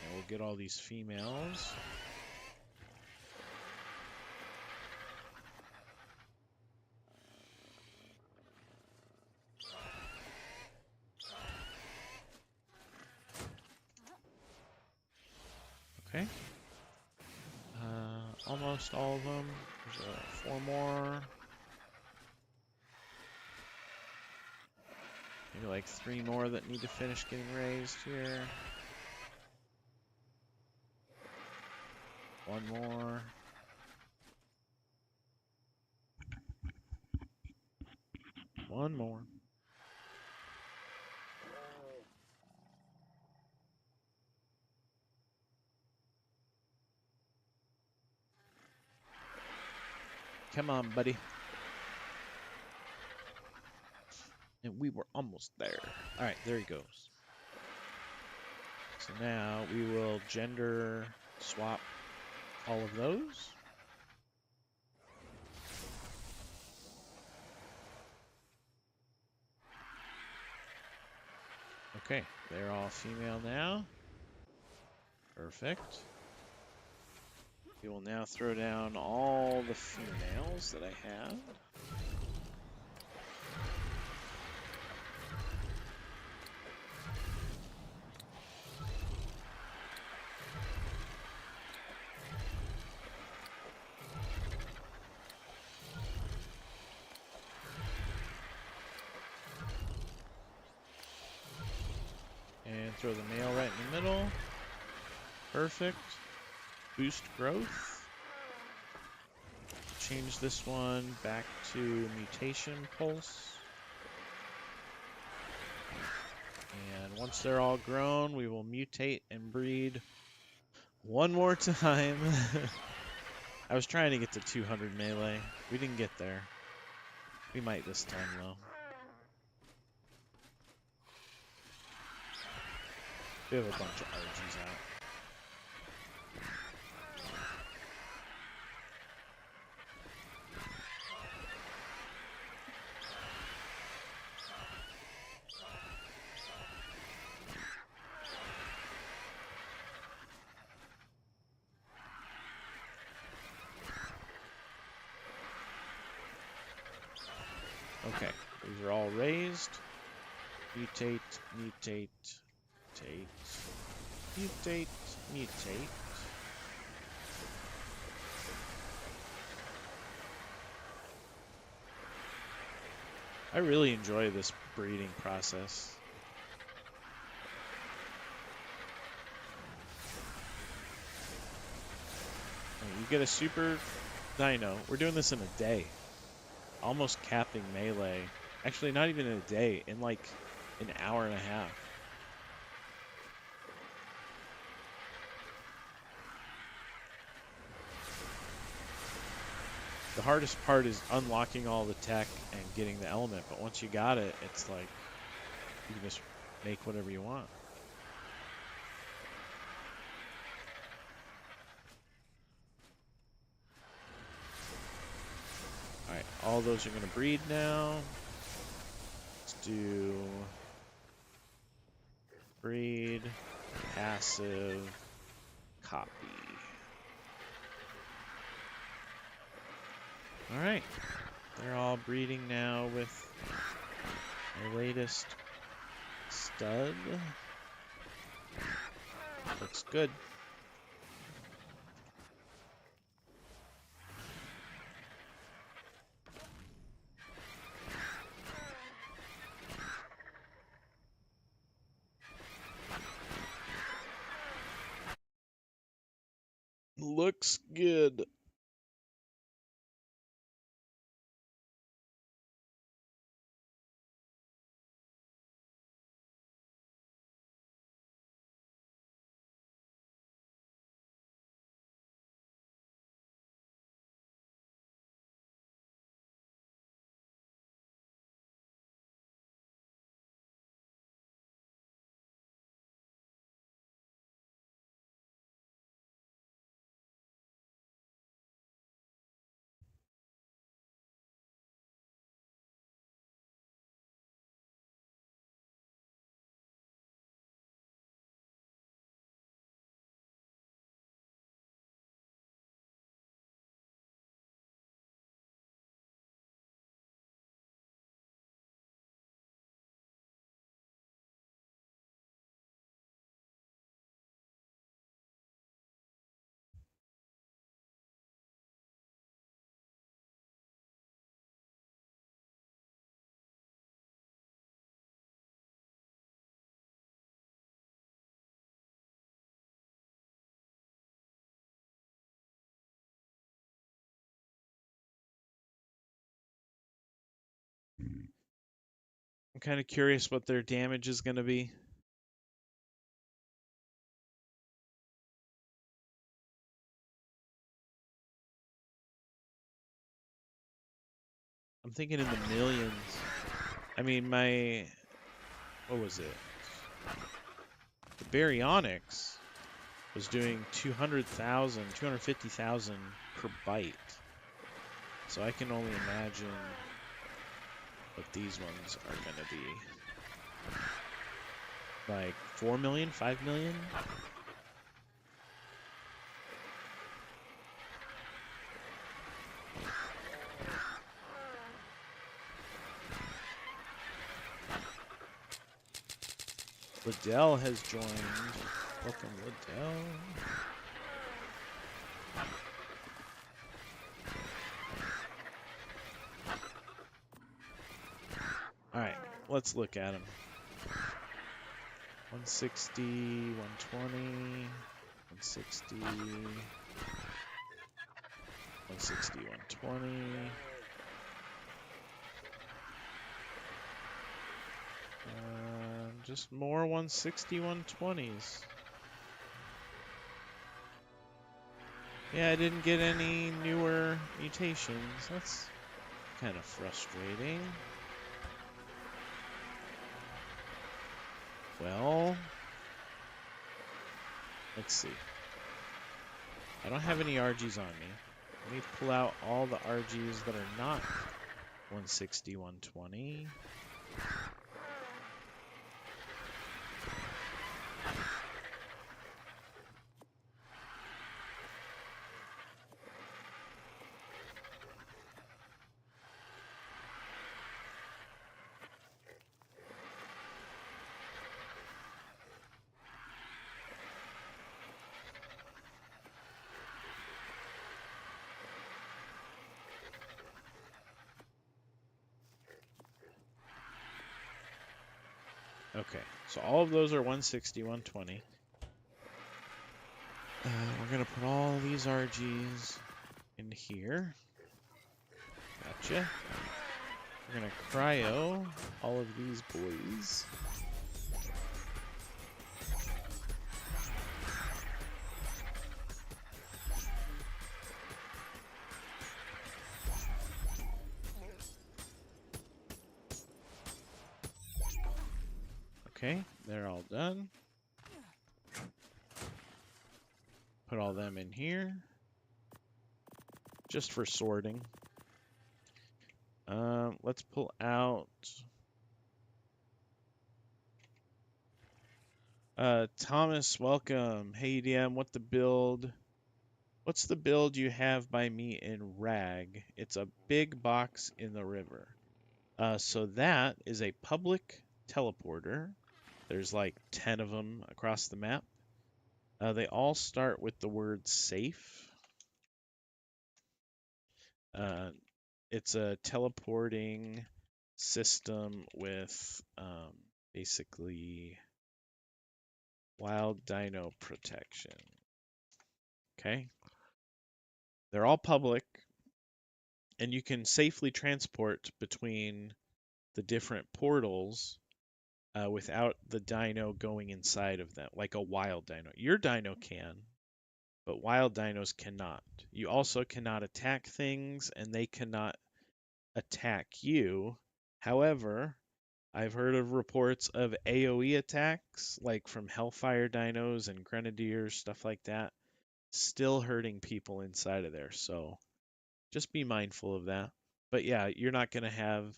Speaker 1: And we'll get all these females. Okay. Almost all of them. There's 4 more. Maybe like 3 more that need to finish getting raised here. 1 more. One more. Come on, buddy. And we were almost there. Alright, there he goes. So now we will gender swap all of those. Okay, they're all female now. Perfect. We will now throw down all the females that I have. throw the male right in the middle. Perfect. Boost growth. Change this one back to mutation pulse. And once they're all grown, we will mutate and breed one more time. I was trying to get to 200 melee. We didn't get there. We might this time, though. We have a bunch of RGs out. Okay, these are all raised. Mutate, mutate, mutate, mutate, mutate. I really enjoy this breeding process. You get a super dino. We're doing this in a day. Almost capping melee. Actually, not even in a day. In like an hour and a half. The hardest part is unlocking all the tech and getting the element. But once you got it, it's like you can just make whatever you want. Alright, all those are going to breed now. Let's do breed, passive, copy. Alright, they're all breeding now with the latest stud. Looks good. Looks good. I'm kind of curious what their damage is going to be. I'm thinking in the millions. I mean, what was it? The Baryonyx was doing 200,000, 250,000 per bite. So I can only imagine what these ones are going to be. Like 4 million, 5 million? Liddell has joined. Welcome, Liddell. Alright, let's look at him. 160, 120, 160, 160, 120. Just more 160, 120s. Yeah, I didn't get any newer mutations. That's kind of frustrating. Well, let's see. I don't have any RGs on me. Let me pull out all the RGs that are not 160, 120. Okay, so all of those are 160, 120. We're going to put all these RGs in here. Gotcha. We're going to cryo all of these boys. Okay, they're all done. Put all them in here. Just for sorting. Let's pull out Thomas, welcome. Hey EDM, what's the build you have by me in Rag? It's a big box in the river. So that is a public teleporter. There's like 10 of them across the map. They all start with the word safe. It's a teleporting system with basically wild dino protection. Okay. They're all public, and you can safely transport between the different portals without the dino going inside of them, like a wild dino. Your dino can, but wild dinos cannot. You also cannot attack things, and they cannot attack you. However, I've heard of reports of AoE attacks, like from Hellfire dinos and Grenadiers, stuff like that, still hurting people inside of there. So just be mindful of that. But yeah, you're not going to have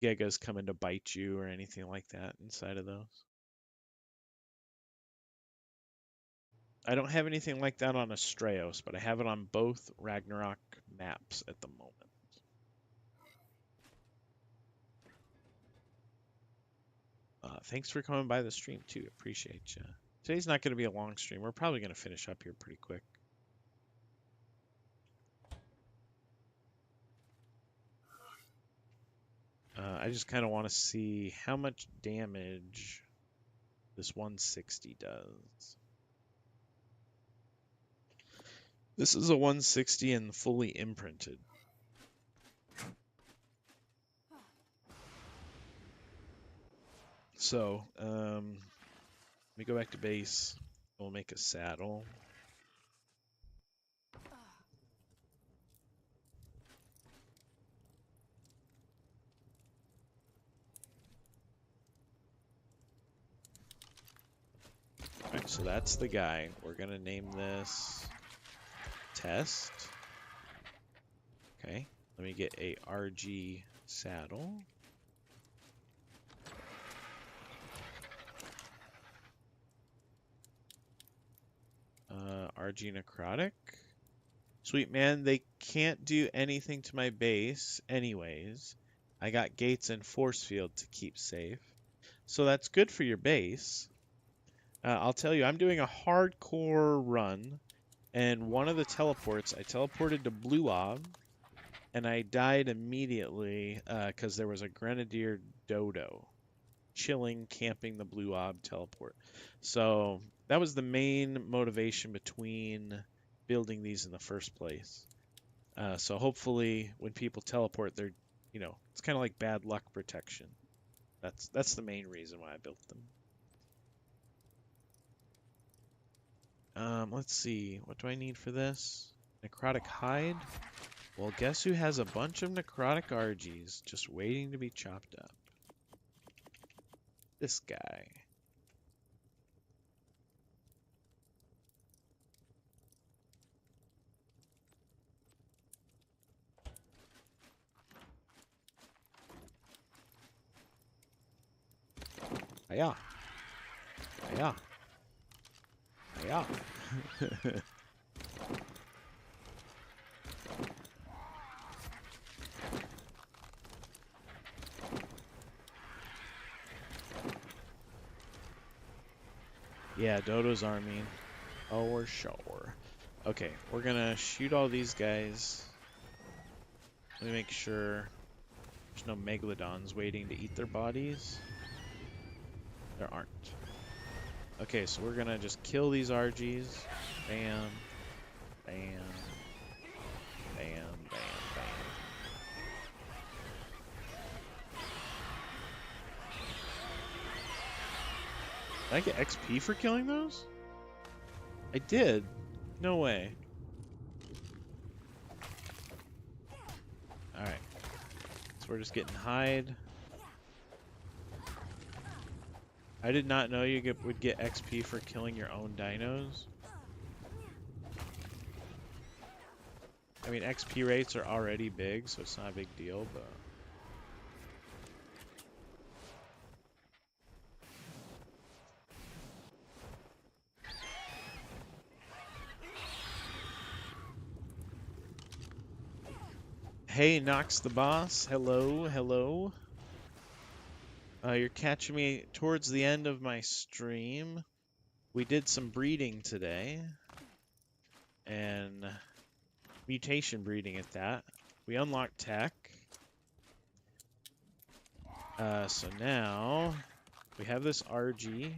Speaker 1: Gigas coming to bite you or anything like that inside of those. I don't have anything like that on Astraeos, but I have it on both Ragnarok maps at the moment. Thanks for coming by the stream too. Appreciate you. Today's not going to be a long stream. We're probably going to finish up here pretty quick. I just kind of want to see how much damage this 160 does. This is a 160 and fully imprinted. So, let me go back to base. We'll make a saddle. Alright, so that's the guy. We're gonna name this Test. Okay, let me get a RG saddle. RG Necrotic. Sweet man, they can't do anything to my base anyways. I got gates and force field to keep safe. So that's good for your base. I'll tell you, I'm doing a hardcore run, and one of the teleports, I teleported to Blue Ob, and I died immediately because there was a Grenadier Dodo. chilling, camping the blue orb teleport. So that was the main motivation between building these in the first place. So hopefully, when people teleport, they're, it's kind of like bad luck protection. That's the main reason why I built them. Let's see. What do I need for this? Necrotic hide. Well, guess who has a bunch of necrotic RGs just waiting to be chopped up? This guy. Hiya. Hiya. Hiya. Yeah, Dodo's army. Oh, we're sure. Okay, we're gonna shoot all these guys. Let me make sure there's no megalodons waiting to eat their bodies. There aren't. Okay, so we're gonna just kill these RGs. Bam. Bam. Bam. Bam. Bam. Did I get XP for killing those? I did. No way. Alright. So we're just getting hide. I did not know you would get XP for killing your own dinos. I mean, XP rates are already big, so it's not a big deal, but... Hey, Nox the boss. Hello, hello. You're catching me towards the end of my stream. We did some breeding today. And mutation breeding at that. We unlocked tech. So now we have this RG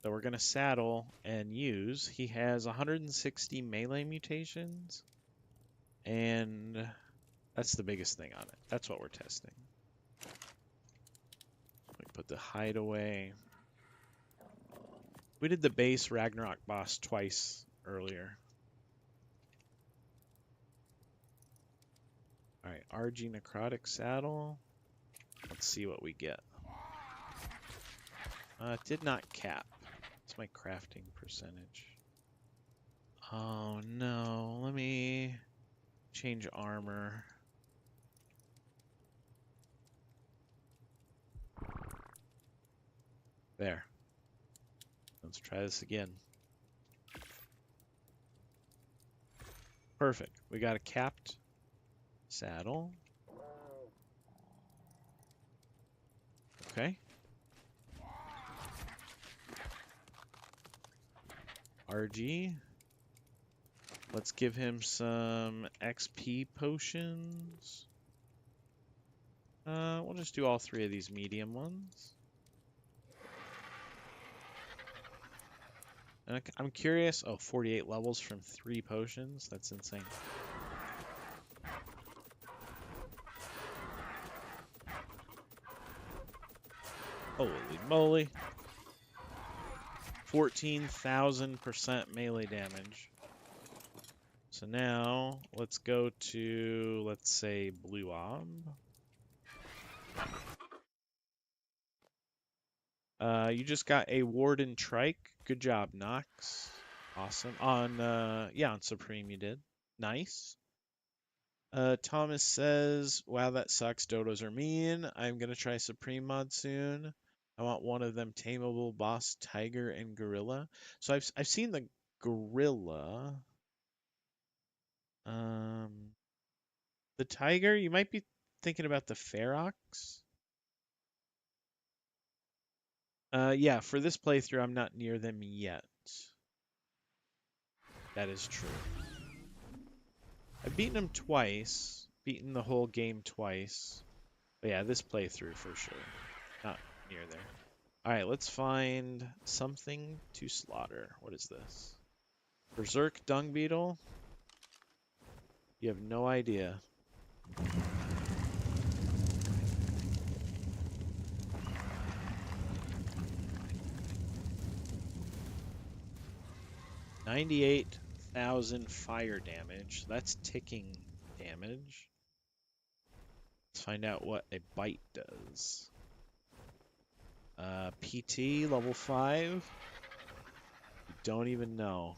Speaker 1: that we're going to saddle and use. He has 160 melee mutations. And that's the biggest thing on it. That's what we're testing. Let me put the hide away. We did the base Ragnarok boss twice earlier. Alright, RG Necrotic saddle. Let's see what we get. It did not cap. It's my crafting percentage. Oh no, let me change armor. There. Let's try this again. Perfect. We got a capped saddle. Okay. RG. Let's give him some XP potions. We'll just do all 3 of these medium ones. And I'm curious. Oh, 48 levels from 3 potions. That's insane. Holy moly. 14,000% melee damage. So now, let's go to, let's say, Blue Ob. You just got a Warden Trike. Good job, Nox. Awesome. Yeah, on Supreme you did. Nice. Thomas says, wow, that sucks. Dodos are mean. I'm going to try Supreme mod soon. I want one of them tameable boss tiger and gorilla. So I've seen the gorilla. The tiger, you might be thinking about the ferox. Yeah, for this playthrough, I'm not near them yet. That is true. I've beaten them twice. Beaten the whole game twice. But yeah, this playthrough for sure. near there. All right, let's find something to slaughter. What is this? Berserk dung beetle? You have no idea. $98,000 fire damage. That's ticking damage. Let's find out what a bite does. PT level 5. Don't even know.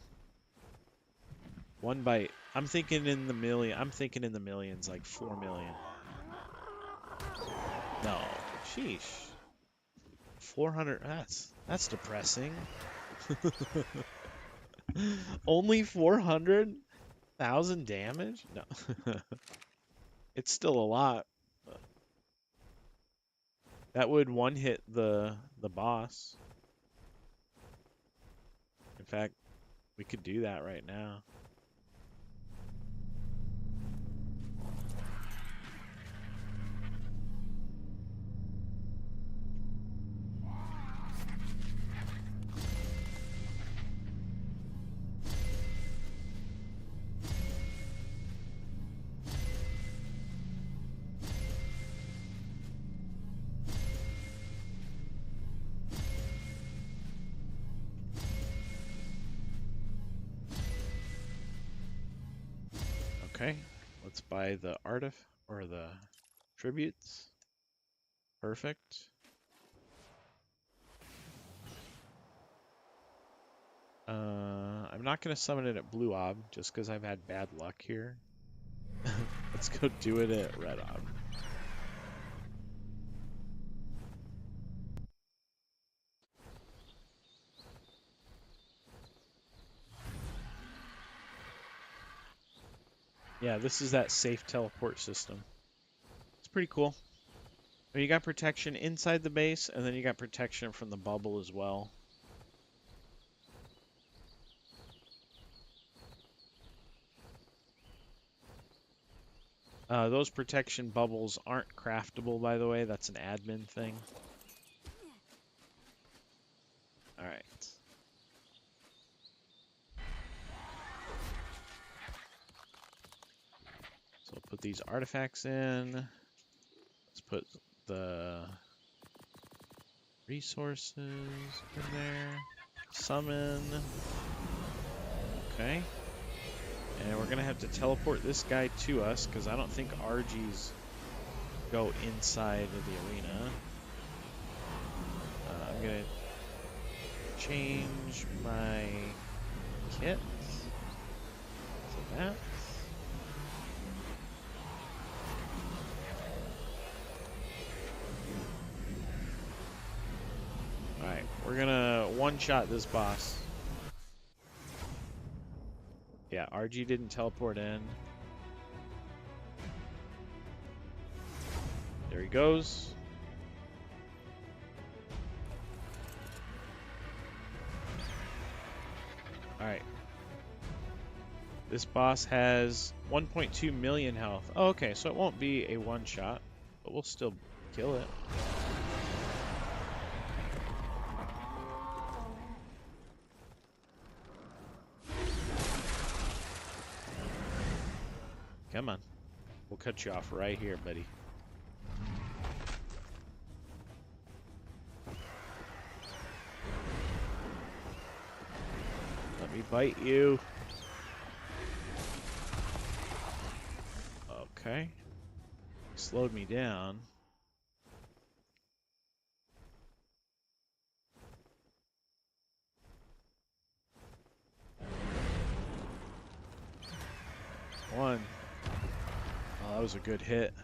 Speaker 1: One bite. I'm thinking in the millions, like 4 million. No. Sheesh. 400. That's depressing. Only 400,000 damage? No. It's still a lot. That would one hit the boss. In fact, we could do that right now. Okay, let's buy the or the tributes. Perfect. I'm not gonna summon it at Blue Ob just because I've had bad luck here. Let's go do it at Red Ob. Yeah, this is that safe teleport system. It's pretty cool. You got protection inside the base, and then you got protection from the bubble as well. Those protection bubbles aren't craftable, by the way. That's an admin thing. All right. So I'll put these artifacts in. Let's put the resources in there. Summon. Okay. And we're going to have to teleport this guy to us because I don't think RGs go inside of the arena. I'm going to change my kit. So that. Alright, we're going to one-shot this boss. Yeah, RG didn't teleport in. There he goes. Alright. This boss has 1.2 million health. Oh, okay, so it won't be a one-shot, but we'll still kill it. Come on. We'll cut you off right here, buddy. Let me bite you. Okay. Slowed me down. One. Oh, that was a good hit.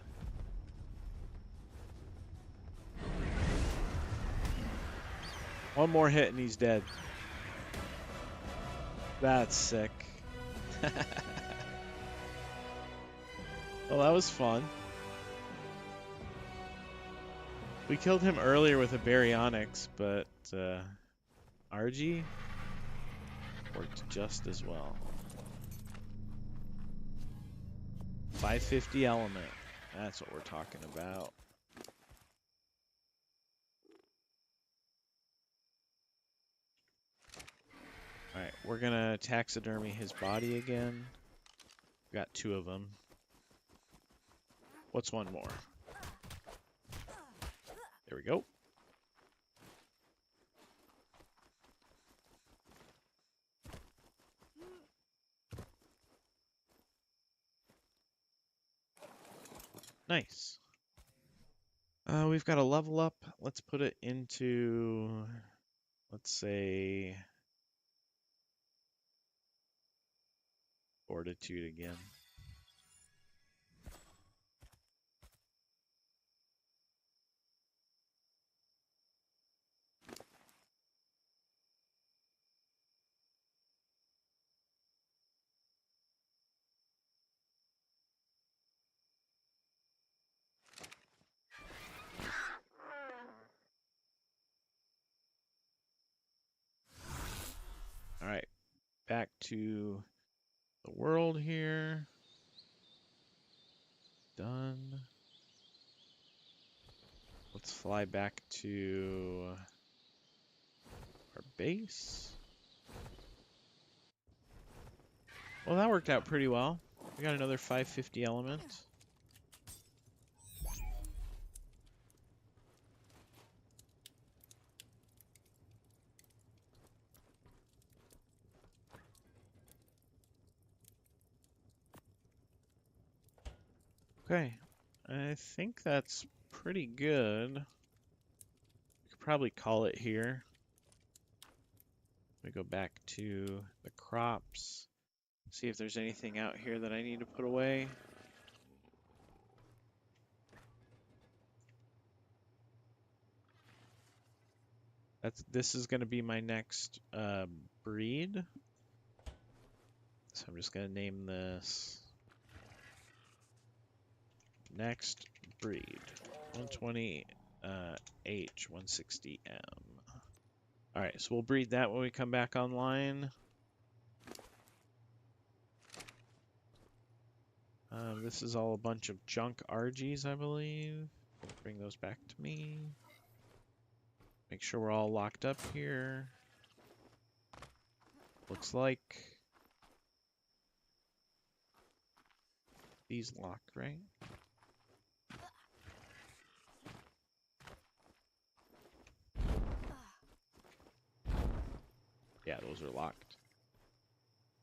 Speaker 1: One more hit and he's dead. That's sick. Well, that was fun. We killed him earlier with a baryonyx, but RG worked just as well. 550 element. That's what we're talking about. Alright, we're gonna taxidermy his body again. Got 2 of them. What's one more? There we go. Nice. We've got a level up. Let's put it into, let's say, fortitude again. All right, back to the world here. Done. Let's fly back to our base. Well, that worked out pretty well. We got another 550 element. Okay, I think that's pretty good. We could probably call it here. Let me go back to the crops, see if there's anything out here that I need to put away. This is going to be my next breed. So I'm just going to name this next breed 120 H160M. All right, so we'll breed that when we come back online. This is all a bunch of junk RGs, I believe. Bring those back to me. Make sure we're all locked up here. Looks like these locked, right? Yeah, those are locked.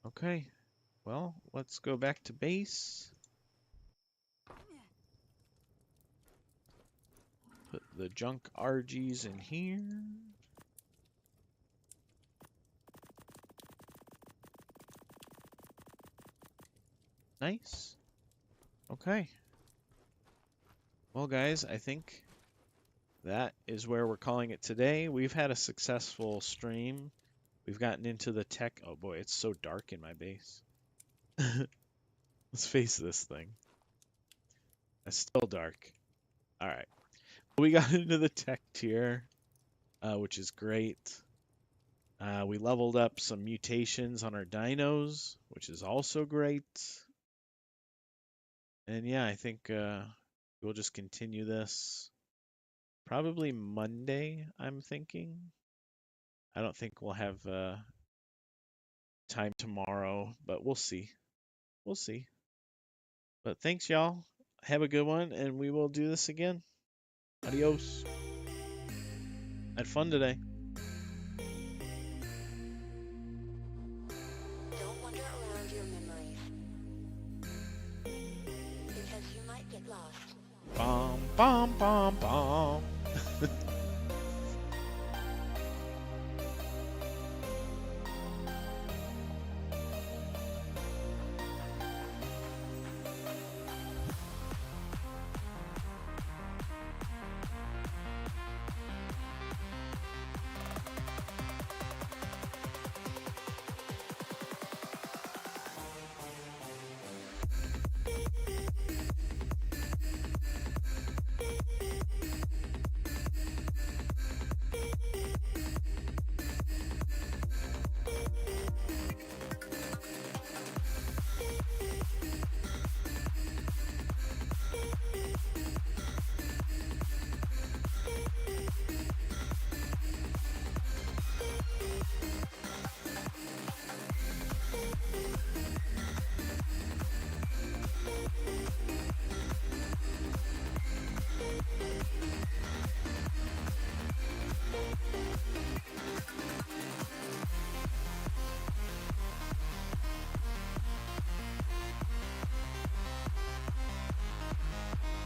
Speaker 1: Okay, well, let's go back to base. Put the junk RGs in here. Nice. Okay. Well, guys, I think that is where we're calling it today. We've had a successful stream. We've gotten into the tech. Oh boy, it's so dark in my base. Let's face this thing. It's still dark. All right. We got into the tech tier, which is great. We leveled up some mutations on our dinos, which is also great. And yeah, I think we'll just continue this probably Monday, I'm thinking. I don't think we'll have time tomorrow, but we'll see. We'll see. But thanks, y'all. Have a good one, and we will do this again. Adios. Had fun today.
Speaker 2: Don't wander around your memories. Because you might get lost.
Speaker 1: Bom, bom, bom, bom.